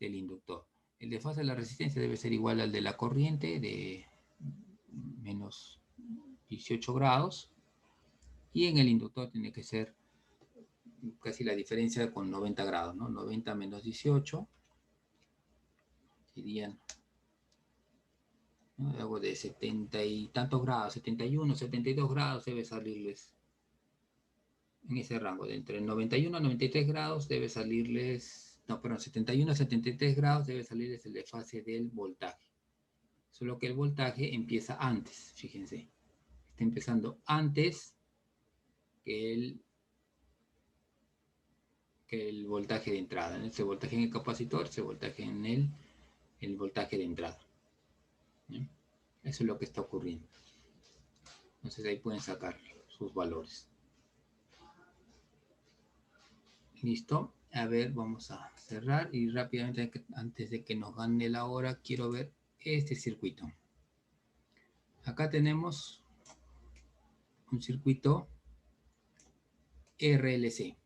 inductor. El desfase de la resistencia debe ser igual al de la corriente, de menos 18 grados, y en el inductor tiene que ser casi la diferencia con 90 grados, ¿no? 90 menos 18 serían, ¿no? Algo de 70 y tantos grados, 71, 72 grados debe salirles en ese rango, de entre 91 a 93 grados debe salirles, no, perdón, 71 a 73 grados debe salirles el desfase del voltaje. Solo que el voltaje empieza antes, fíjense, está empezando antes que el voltaje de entrada, ¿no? Ese voltaje en el capacitor, ese voltaje en el voltaje de entrada. ¿Sí? Eso es lo que está ocurriendo. Entonces ahí pueden sacar sus valores. Listo. A ver, vamos a cerrar y rápidamente, antes de que nos gane la hora, quiero ver este circuito. Acá tenemos un circuito RLC.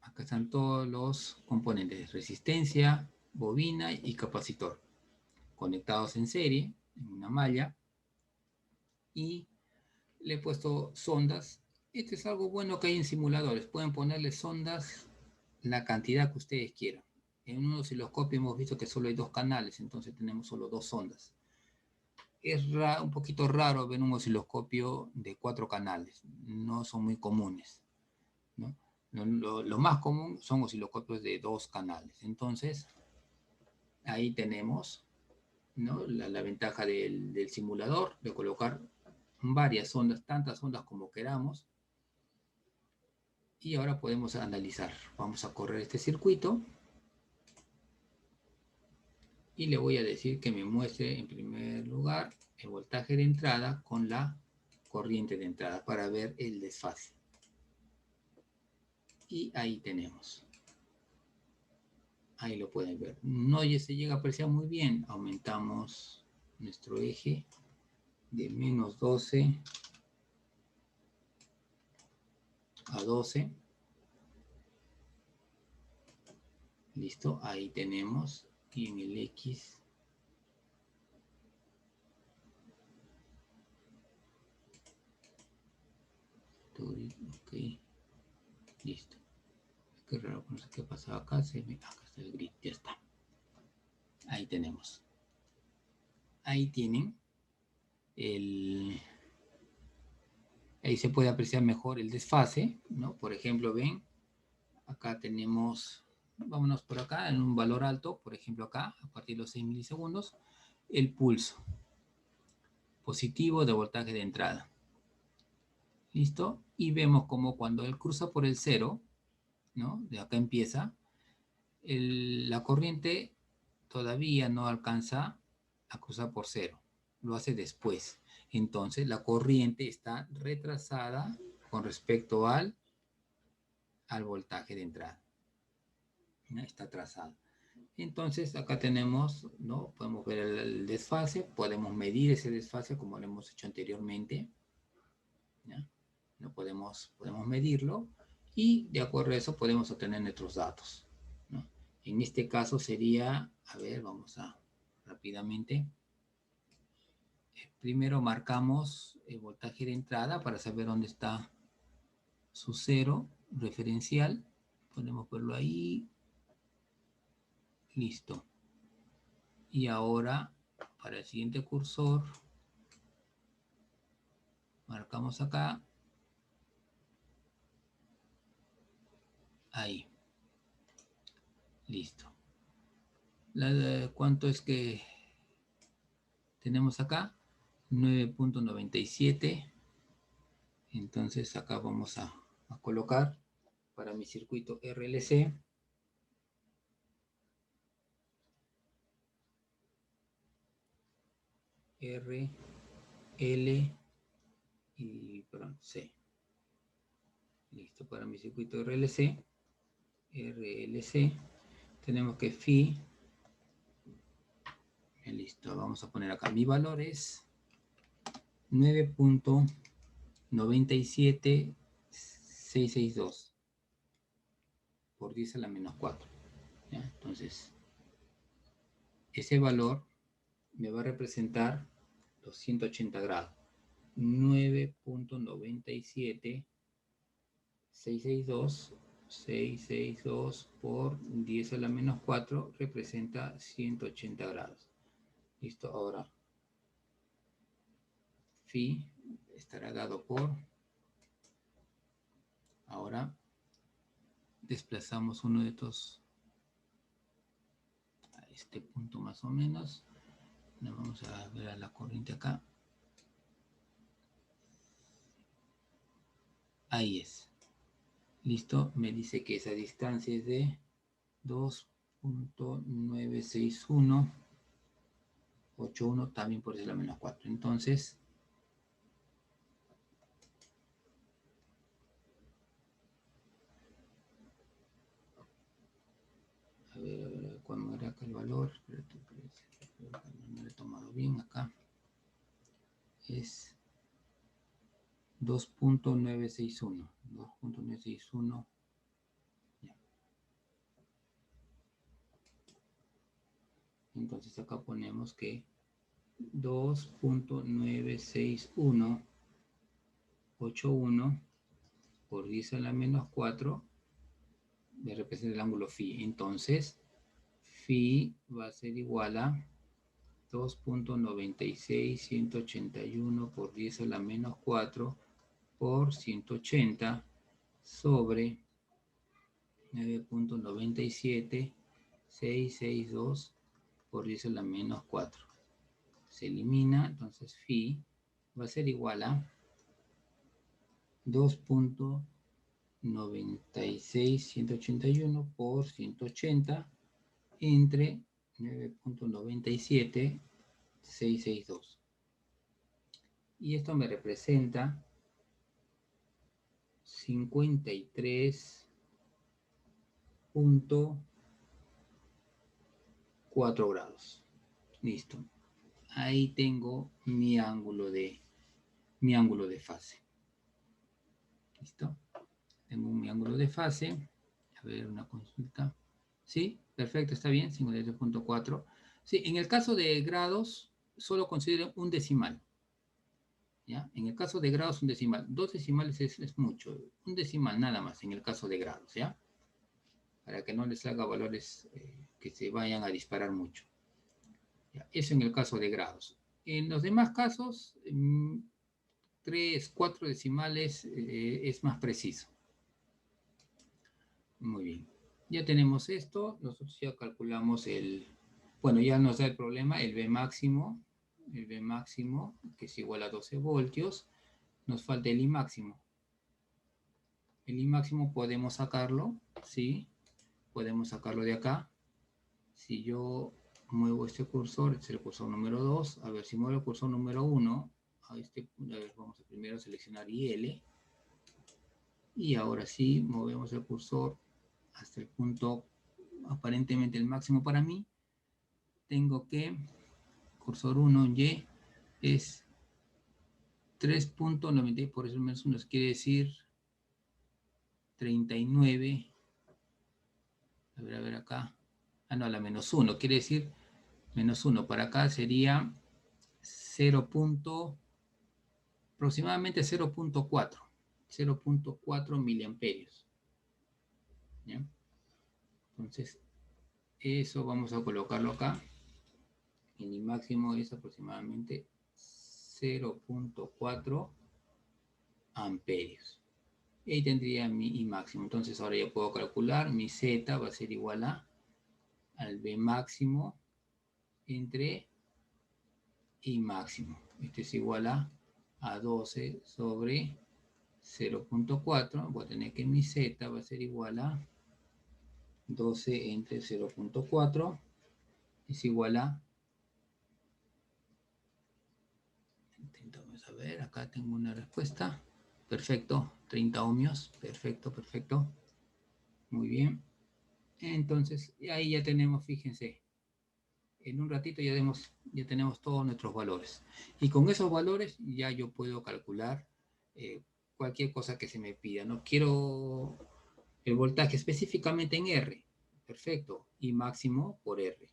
Acá están todos los componentes, resistencia, bobina y capacitor, conectados en serie, en una malla, y le he puesto sondas. Este es algo bueno que hay en simuladores, pueden ponerle sondas la cantidad que ustedes quieran. En un osciloscopio hemos visto que solo hay 2 canales, entonces tenemos solo 2 sondas. Es un poquito raro ver un osciloscopio de 4 canales, no son muy comunes, ¿no? Lo más común son osciloscopios de 2 canales. Entonces, ahí tenemos, ¿no? la ventaja del simulador, de colocar varias ondas, tantas ondas como queramos. Y ahora podemos analizar. Vamos a correr este circuito. Y le voy a decir que me muestre en primer lugar el voltaje de entrada con la corriente de entrada para ver el desfase. Y ahí tenemos. Ahí lo pueden ver. No se llega a apreciar muy bien. Aumentamos nuestro eje de menos 12 a 12. Listo, ahí tenemos. Y en el X ok, listo. Qué raro, no sé qué pasaba acá. Acá está el grid, ya está. Ahí tenemos. Ahí tienen ahí se puede apreciar mejor el desfase, ¿no? Por ejemplo, ven, acá tenemos, vámonos por acá, en un valor alto, por ejemplo acá, a partir de los 6 milisegundos, el pulso positivo de voltaje de entrada. ¿Listo? Y vemos como cuando él cruza por el 0, ¿no? De acá empieza, la corriente todavía no alcanza a cruzar por 0, lo hace después. Entonces la corriente está retrasada con respecto al voltaje de entrada. ¿No? Está trazado. Entonces acá tenemos, ¿no? Podemos ver el desfase, podemos medir ese desfase como lo hemos hecho anteriormente. ¿Ya? ¿No? Podemos medirlo y de acuerdo a eso podemos obtener nuestros datos, ¿no? En este caso sería, a ver, vamos a rápidamente. Primero marcamos el voltaje de entrada para saber dónde está su cero referencial. Podemos verlo ahí. Listo. Y ahora, para el siguiente cursor, marcamos acá. Ahí. Listo. ¿Cuánto es que tenemos acá? 9.97. Entonces acá vamos a colocar para mi circuito RLC. R, L y perdón, C. Listo, para mi circuito RLC. RLC. Tenemos que phi. Listo, vamos a poner acá. Mi valor es 9.97662 por 10 a la menos 4. ¿Ya? Entonces, ese valor me va a representar los 180 grados. 9.97662 por 10 a la menos 4 representa 180 grados. Listo, ahora phi estará dado por, ahora desplazamos uno de estos a este punto más o menos. Vamos a ver a la corriente acá. Ahí es. Listo, me dice que esa distancia es de 2.96181 también por eso la menos 4. Entonces, a ver, cuando era acá el valor, no lo he tomado bien acá. Es 2.961. 2.961. Entonces acá ponemos que 2.96181 por 10 a la menos 4 me representa el ángulo phi. Entonces, phi va a ser igual a 2.96181 por 10 a la menos 4 por 180 sobre 9.97662 por 10 a la menos 4. Se elimina, entonces phi va a ser igual a 2.96181 por 180 entre 9.97662. Y esto me representa 53.4 grados. Listo. Ahí tengo mi ángulo de fase. ¿Listo? Tengo mi ángulo de fase. A ver, una consulta. Sí, perfecto, está bien, 53.4. Sí, en el caso de grados, solo consideren un decimal. ¿Ya? En el caso de grados, un decimal. 2 decimales es mucho. Un decimal nada más en el caso de grados, ¿ya? Para que no les haga valores que se vayan a disparar mucho. ¿Ya? Eso en el caso de grados. En los demás casos, 3, 4 decimales es más preciso. Muy bien. Ya tenemos esto. Nosotros ya calculamos el... Bueno, ya nos da el problema, el B máximo, que es igual a 12 voltios. Nos falta el I máximo. El I máximo podemos sacarlo, ¿sí? Podemos sacarlo de acá. Si yo muevo este cursor, este es el cursor número 2. A ver, si muevo el cursor número 1, a ver, vamos a primero seleccionar IL. Y ahora sí, movemos el cursor hasta el punto aparentemente el máximo para mí. Tengo que, cursor 1, Y, es 3.90, por eso menos 1 quiere decir 39. A ver acá. Ah, no, la menos 1, quiere decir menos 1. Para acá sería 0. Aproximadamente 0.4 miliamperios. ¿Ya? Entonces, eso vamos a colocarlo acá. Y mi máximo es aproximadamente 0.4 amperios. Y ahí tendría mi I máximo. Entonces ahora ya puedo calcular, mi Z va a ser igual al B máximo entre I máximo. Esto es igual a 12 sobre 0.4. Voy a tener que mi Z va a ser igual a 12 entre 0.4 es igual a... Intentamos a ver, acá tengo una respuesta. Perfecto, 30 ohmios. Perfecto, perfecto. Muy bien. Entonces, ahí ya tenemos, fíjense, en un ratito ya tenemos todos nuestros valores. Y con esos valores ya yo puedo calcular cualquier cosa que se me pida. No quiero el voltaje específicamente en R. Perfecto. Y máximo por R.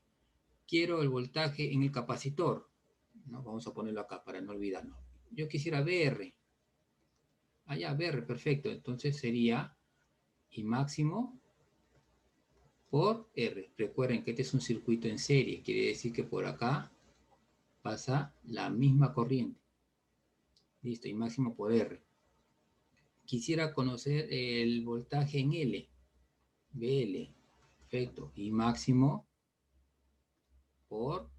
Quiero el voltaje en el capacitor. ¿No? Vamos a ponerlo acá para no olvidarnos. Yo quisiera VR. Allá, VR, perfecto. Entonces sería I máximo por R. Recuerden que este es un circuito en serie. Quiere decir que por acá pasa la misma corriente. Listo, I máximo por R. Quisiera conocer el voltaje en L. BL. Perfecto. I máximo por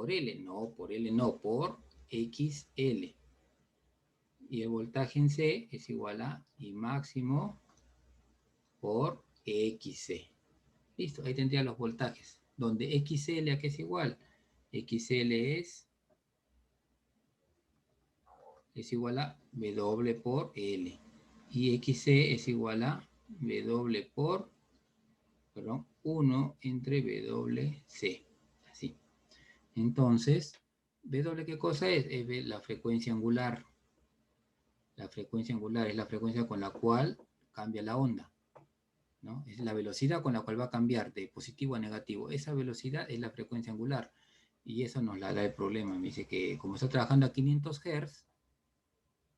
L. No, por L no, por XL. Y el voltaje en C es igual a I máximo por XC. Listo, ahí tendría los voltajes. Donde XL, ¿a qué es igual? XL es igual a W por L. Y XC es igual a W por, perdón, 1 entre WC. Así. Entonces, W ¿qué cosa es? Es la frecuencia angular. La frecuencia angular es la frecuencia con la cual cambia la onda, ¿no? Es la velocidad con la cual va a cambiar de positivo a negativo. Esa velocidad es la frecuencia angular. Y eso nos la da el problema. Me dice que como está trabajando a 500 Hz,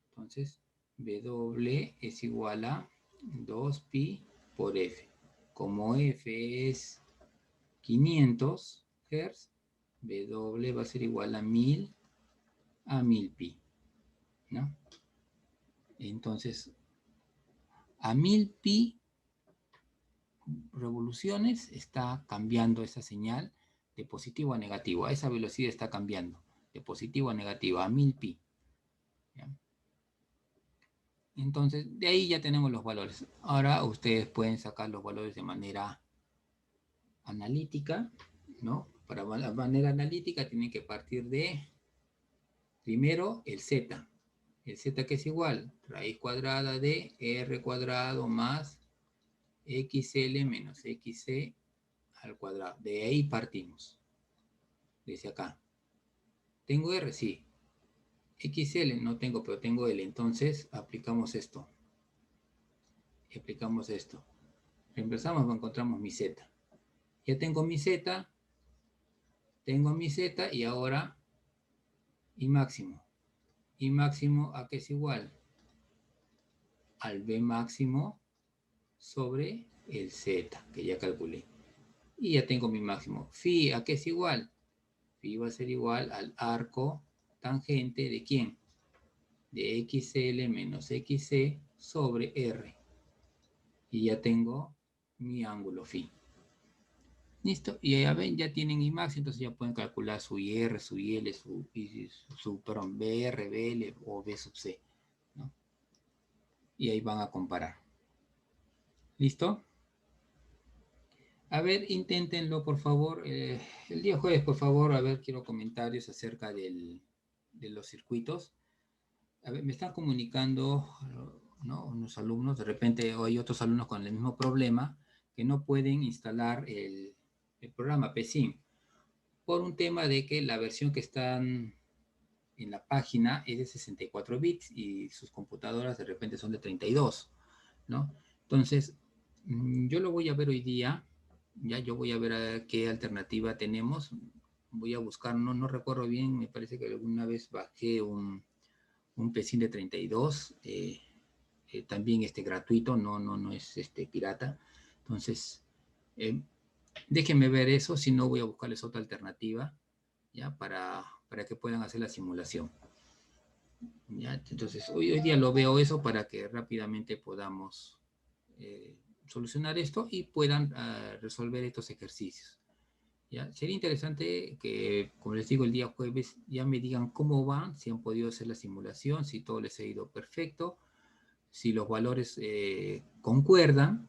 entonces W es igual a 2pi por F. Como F es 500 Hz, W va a ser igual a 1000 pi, ¿no? Entonces, a 1000 pi revoluciones está cambiando esa señal de positivo a negativo. A esa velocidad está cambiando de positivo a negativo a 1000 pi. ¿Ya? Entonces, de ahí ya tenemos los valores. Ahora ustedes pueden sacar los valores de manera analítica, ¿no? Para la manera analítica tienen que partir de, primero, el Z. El Z que es igual, raíz cuadrada de R cuadrado más XL menos XC al cuadrado. De ahí partimos. Desde acá. ¿Tengo R? Sí. XL no tengo, pero tengo L. Entonces aplicamos esto. y aplicamos esto. Reemplazamos, encontramos mi Z. Ya tengo mi Z y ahora I máximo. I máximo, ¿a qué es igual? Al B máximo sobre el Z, que ya calculé. Y ya tengo mi máximo. Phi, ¿a qué es igual? Phi va a ser igual al arco tangente ¿de quién? De XL menos XC sobre R. Y ya tengo mi ángulo phi. ¿Listo? Y ya ven, ya tienen I máximo, entonces ya pueden calcular su IR, su IL, perdón, BR, BL o B sub C, ¿no? Y ahí van a comparar. ¿Listo? A ver, inténtenlo, por favor. El día jueves, por favor, a ver, quiero comentarios acerca de los circuitos. A ver, me están comunicando, ¿no? Unos alumnos, de repente hay otros alumnos con el mismo problema, que no pueden instalar el programa PSIM por un tema de que la versión que están en la página es de 64 bits y sus computadoras de repente son de 32, ¿no? Entonces, yo lo voy a ver hoy día, ya yo voy a ver a qué alternativa tenemos, voy a buscar, no recuerdo bien, me parece que alguna vez bajé un PSIM de 32, también gratuito, no es pirata, entonces, déjenme ver eso, si no voy a buscarles otra alternativa, ya, para que puedan hacer la simulación. ¿Ya? Entonces, hoy día lo veo eso para que rápidamente podamos solucionar esto y puedan resolver estos ejercicios. ¿Ya? Sería interesante que, como les digo, el día jueves ya me digan cómo van, si han podido hacer la simulación, si todo les ha ido perfecto, si los valores concuerdan,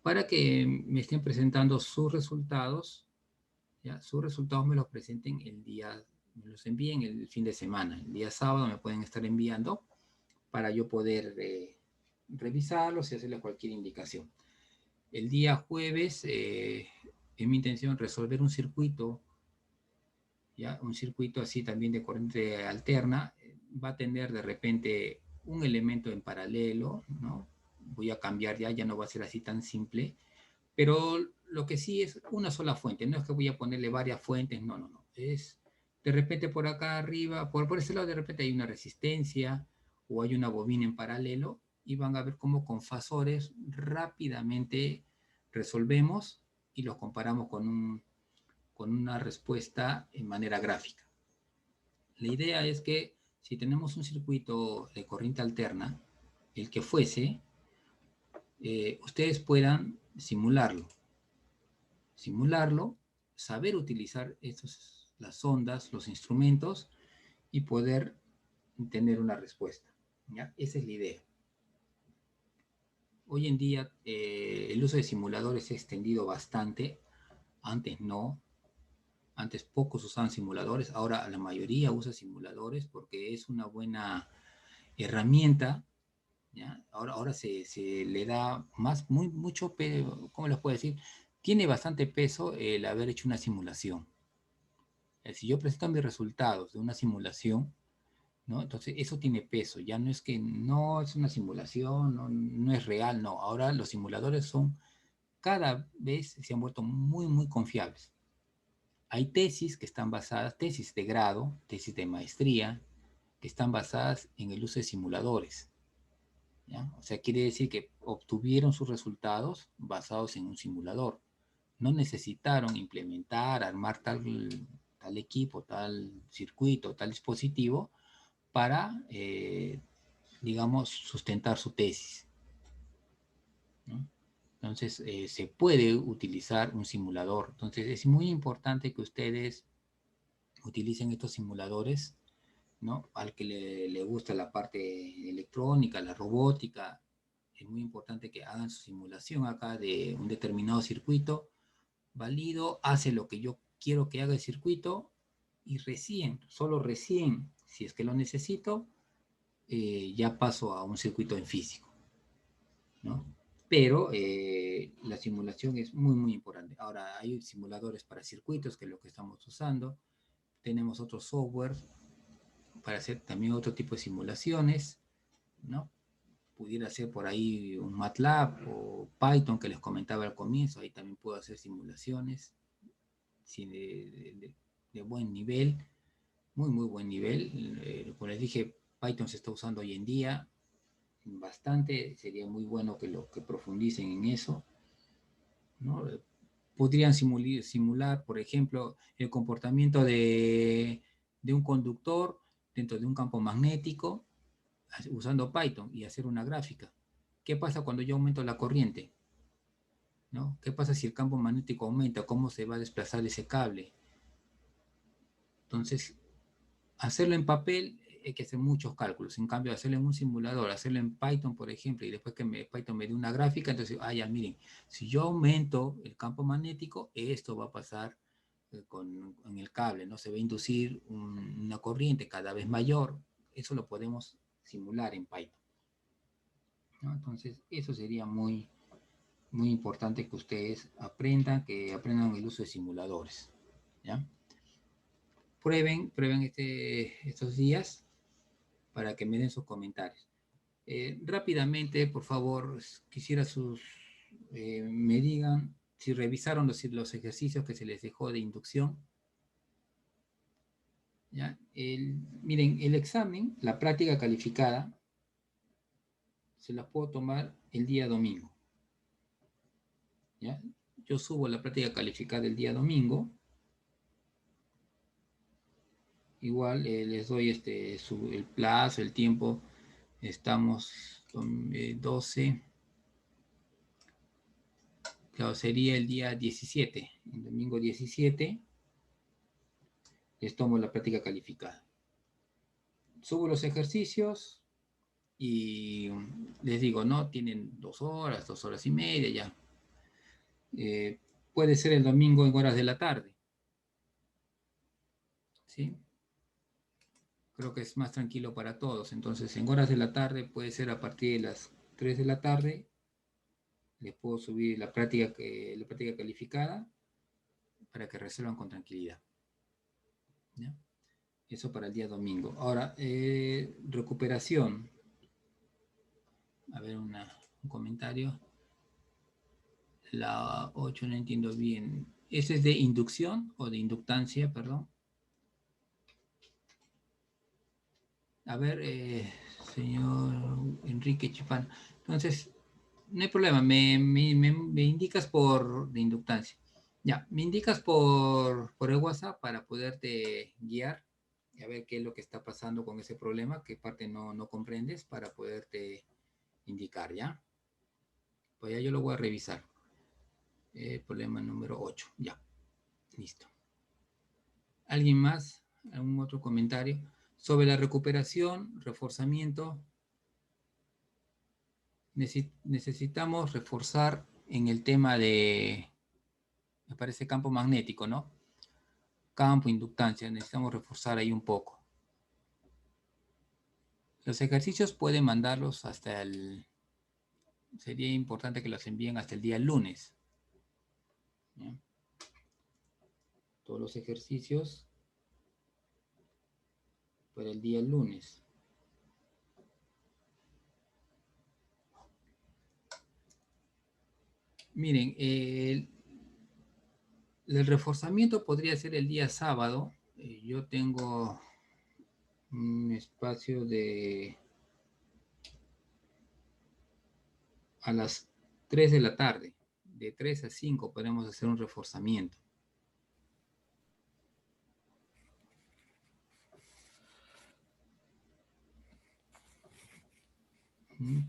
para que me estén presentando sus resultados. ¿Ya? Sus resultados me los presenten me los envíen el fin de semana. El día sábado me pueden estar enviando para yo poder revisarlos y hacerles cualquier indicación. El día jueves es mi intención resolver un circuito, ¿ya? Un circuito así también de corriente alterna. Va a tener de repente un elemento en paralelo, ¿no? Voy a cambiar ya no va a ser así tan simple, pero lo que sí es una sola fuente, no es que voy a ponerle varias fuentes, no, es de repente por acá arriba, por ese lado de repente hay una resistencia o hay una bobina en paralelo y van a ver cómo con fasores rápidamente resolvemos y los comparamos con una respuesta en manera gráfica. La idea es que si tenemos un circuito de corriente alterna, el que fuese, ustedes puedan simularlo, saber utilizar las ondas, los instrumentos y poder tener una respuesta. ¿Ya? Esa es la idea. Hoy en día el uso de simuladores se ha extendido bastante. Antes no. Antes pocos usaban simuladores. Ahora la mayoría usa simuladores porque es una buena herramienta. ¿Ya? Ahora se le da mucho, ¿cómo les puedo decir? Tiene bastante peso el haber hecho una simulación. Si yo presento mis resultados de una simulación, ¿no? Entonces eso tiene peso, ya no es que no es una simulación, no es real, no. Ahora los simuladores cada vez se han vuelto muy confiables. Hay tesis que están basadas, tesis de grado, tesis de maestría, que están basadas en el uso de simuladores. ¿Ya? O sea, quiere decir que obtuvieron sus resultados basados en un simulador. No necesitaron implementar, armar tal equipo, tal circuito, tal dispositivo para, digamos, sustentar su tesis, ¿no? Entonces, se puede utilizar un simulador. Entonces, es muy importante que ustedes utilicen estos simuladores, ¿no? Al que le gusta la parte electrónica, la robótica, es muy importante que hagan su simulación acá de un determinado circuito, valido, hace lo que yo quiero que haga el circuito y solo recién, si es que lo necesito, ya paso a un circuito en físico, ¿no? Pero la simulación es muy importante. Ahora hay simuladores para circuitos, que es lo que estamos usando. Tenemos otro software para hacer también otro tipo de simulaciones, ¿no? pudiera ser por ahí un MATLAB o Python que les comentaba al comienzo. Ahí también puedo hacer simulaciones de buen nivel, muy buen nivel. Como les dije, Python se está usando hoy en día bastante. Sería muy bueno que profundicen en eso, ¿no? Podrían simular, por ejemplo, el comportamiento de un conductor dentro de un campo magnético usando Python y hacer una gráfica. ¿Qué pasa cuando yo aumento la corriente? ¿No? ¿Qué pasa si el campo magnético aumenta? ¿Cómo se va a desplazar ese cable? Entonces, hacerlo en papel hay que hacer muchos cálculos. En cambio, hacerlo en un simulador, hacerlo en Python, por ejemplo, y después que Python me dé una gráfica, entonces, ya, miren, si yo aumento el campo magnético, esto va a pasar en el cable, ¿no? Se va a inducir una corriente cada vez mayor. Eso lo podemos simular en Python, ¿no? Entonces, eso sería muy importante que ustedes que aprendan el uso de simuladores, ¿ya? Prueben estos días para que me den sus comentarios. Rápidamente, por favor, quisiera me digan si revisaron los ejercicios que se les dejó de inducción. ¿Ya? Miren, el examen, la práctica calificada, se la puedo tomar el día domingo. ¿Ya? Yo subo la práctica calificada el día domingo. Igual les doy el plazo, el tiempo. Estamos con 12. Claro, sería el día 17, el domingo 17. Les tomo la práctica calificada. Subo los ejercicios y les digo, no, tienen 2 horas y media ya. Puede ser el domingo en horas de la tarde. ¿Sí? Creo que es más tranquilo para todos. Entonces, en horas de la tarde puede ser a partir de las 3 de la tarde. Les puedo subir la práctica calificada para que resuelvan con tranquilidad. ¿Ya? Eso para el día domingo. Ahora, recuperación. A ver, un comentario. La 8 no entiendo bien. ¿Ese es de inducción o de inductancia, perdón? A ver, señor Enrique Chipán. Entonces, no hay problema, me indicas de inductancia. Ya, me indicas por el WhatsApp para poderte guiar y a ver qué es lo que está pasando con ese problema, qué parte no comprendes para poderte indicar, ¿ya? Pues ya yo lo voy a revisar. Problema número 8, ya, listo. ¿Alguien más? ¿Algún otro comentario? Sobre la recuperación, reforzamiento, necesitamos reforzar en el tema me parece campo magnético, ¿no? Campo, inductancia, necesitamos reforzar ahí un poco. Los ejercicios pueden mandarlos sería importante que los envíen hasta el día lunes. ¿Ya? Todos los ejercicios para el día lunes. Miren, el reforzamiento podría ser el día sábado. Yo tengo un espacio a las 3 de la tarde. De 3 a 5 podemos hacer un reforzamiento.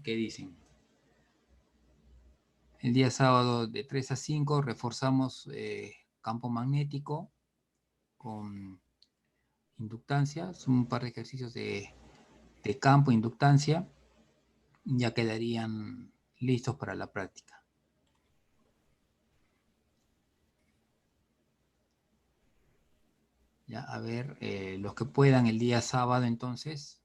¿Qué dicen? El día sábado de 3 a 5 reforzamos campo magnético con inductancia. Son un par de ejercicios de campo, inductancia. Ya quedarían listos para la práctica. Ya, a ver, los que puedan el día sábado entonces.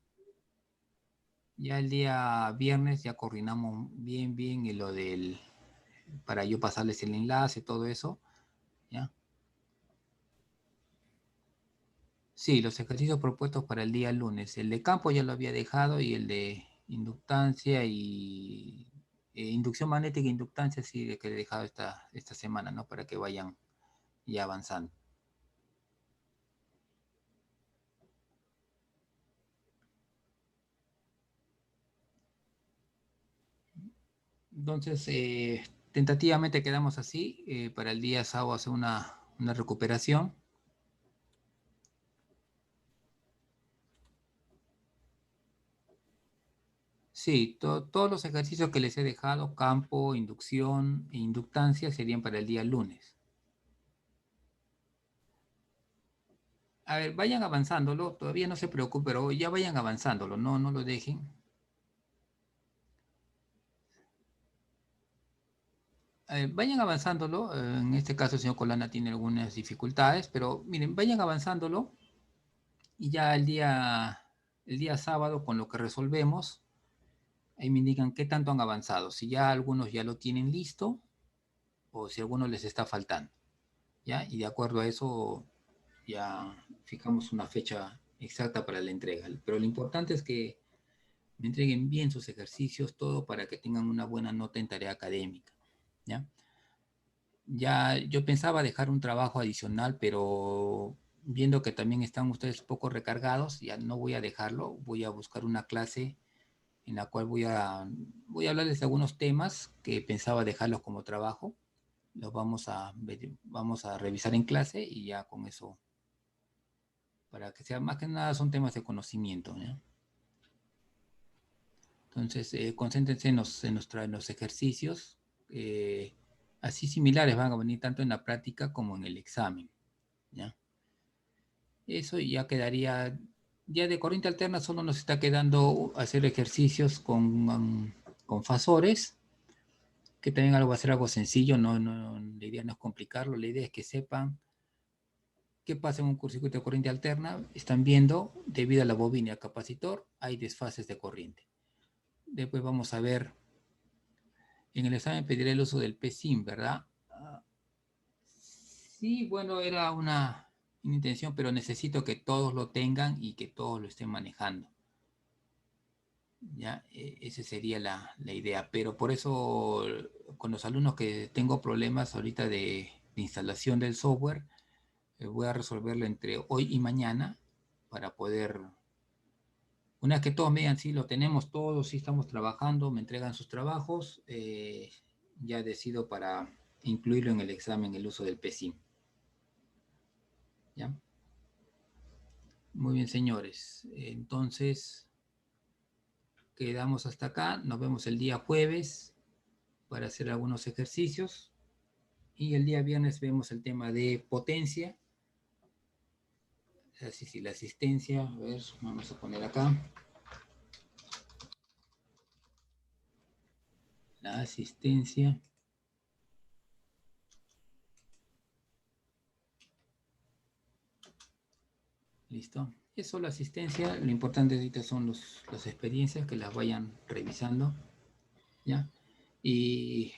Ya el día viernes ya coordinamos bien y para yo pasarles el enlace, todo eso. ¿Ya? Sí, los ejercicios propuestos para el día lunes. El de campo ya lo había dejado y inductancia y inducción magnética e inductancia, sí, que le he dejado esta semana, ¿no? Para que vayan ya avanzando. Entonces, tentativamente quedamos así. Para el día sábado hacer una recuperación. Sí, todos los ejercicios que les he dejado, campo, inducción e inductancia, serían para el día lunes. A ver, vayan avanzándolo, todavía no se preocupen, pero ya vayan avanzándolo, no lo dejen. Vayan avanzándolo, en este caso el señor Colana tiene algunas dificultades, pero miren, vayan avanzándolo y ya el día sábado con lo que resolvemos, ahí me indican qué tanto han avanzado, si ya algunos ya lo tienen listo o si a algunos les está faltando, ¿ya? Y de acuerdo a eso ya fijamos una fecha exacta para la entrega. Pero lo importante es que me entreguen bien sus ejercicios, todo para que tengan una buena nota en tarea académica, ¿ya? Ya yo pensaba dejar un trabajo adicional, pero viendo que también están ustedes poco recargados, ya no voy a dejarlo, voy a buscar una clase en la cual voy a hablarles de algunos temas que pensaba dejarlos como trabajo. Los vamos a revisar en clase y ya con eso, para que sea más que nada son temas de conocimiento, ¿ya? Entonces, concéntrense en los ejercicios, eh, así similares van a venir tanto en la práctica como en el examen, ¿ya? Eso ya quedaría, ya de corriente alterna solo nos está quedando hacer ejercicios con fasores, que también algo va a ser algo sencillo, la idea no es complicarlo, la idea es que sepan qué pasa en un circuito de corriente alterna. Están viendo, debido a la bobina y al capacitor, hay desfases de corriente. Después vamos a ver, en el examen pediré el uso del PSIM, ¿verdad? Sí, bueno, era una intención, pero necesito que todos lo tengan y que todos lo estén manejando. Ya, esa sería la idea. Pero por eso, con los alumnos que tengo problemas ahorita de instalación del software, voy a resolverlo entre hoy y mañana para poder, una vez que todos me digan, sí, lo tenemos todos, sí estamos trabajando, me entregan sus trabajos, ya decido para incluirlo en el examen el uso del PSIM. ¿Ya? Muy bien, señores. Entonces, quedamos hasta acá. Nos vemos el día jueves para hacer algunos ejercicios. Y el día viernes vemos el tema de potencia. Así, sí, la asistencia. A ver, vamos a poner acá. La asistencia. Listo. Es solo asistencia. Lo importante ahorita son las experiencias que las vayan revisando. ¿Ya? Y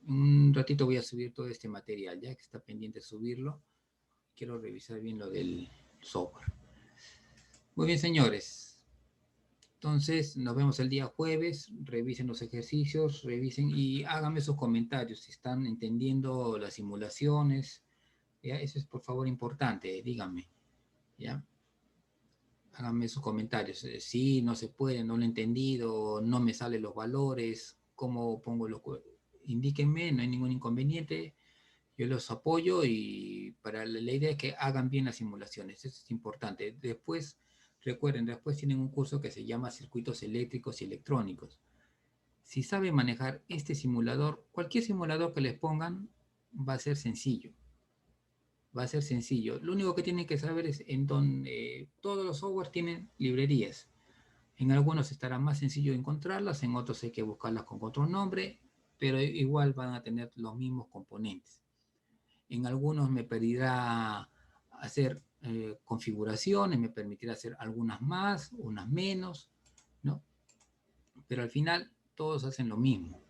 un ratito voy a subir todo este material, ya que está pendiente de subirlo. Quiero revisar bien lo del software. Muy bien, señores. Entonces, nos vemos el día jueves. Revisen los ejercicios, revisen y háganme sus comentarios si están entendiendo las simulaciones. ¿Ya? Eso es por favor importante, díganme. ¿Ya? Háganme sus comentarios. Sí, no se puede, no lo he entendido, no me salen los valores, cómo pongo los... Indíquenme, no hay ningún inconveniente. Yo los apoyo y para la idea es que hagan bien las simulaciones, eso es importante. Después, recuerden, después tienen un curso que se llama circuitos eléctricos y electrónicos. Si saben manejar este simulador, cualquier simulador que les pongan va a ser sencillo. Va a ser sencillo. Lo único que tienen que saber es en donde todos los software tienen librerías. En algunos estará más sencillo encontrarlas, en otros hay que buscarlas con otro nombre, pero igual van a tener los mismos componentes. En algunos me permitirá hacer configuraciones, me permitirá hacer algunas más, unas menos, ¿no? Pero al final todos hacen lo mismo.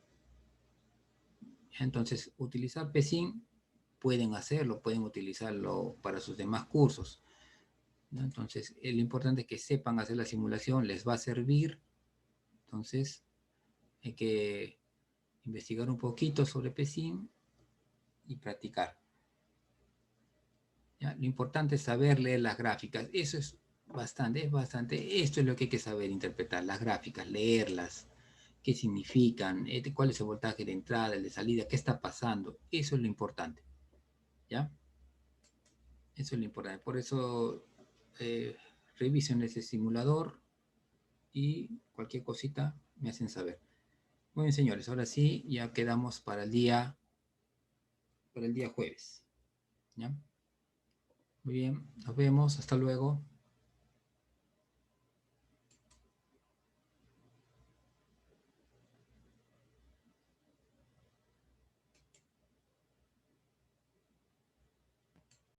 Entonces, utilizar PSIM pueden hacerlo, pueden utilizarlo para sus demás cursos, ¿no? Entonces, lo importante es que sepan hacer la simulación, les va a servir, Entonces, hay que investigar un poquito sobre PSIM y practicar. ¿Ya? Lo importante es saber leer las gráficas. Eso es bastante. Esto es lo que hay que saber interpretar, las gráficas, leerlas, qué significan, cuál es el voltaje de entrada, el de salida, qué está pasando. Eso es lo importante. ¿Ya? Eso es lo importante. Por eso revisen ese simulador y cualquier cosita me hacen saber. Muy bien, señores. Ahora sí, ya quedamos para el día jueves. ¿Ya? Muy bien. Nos vemos. Hasta luego.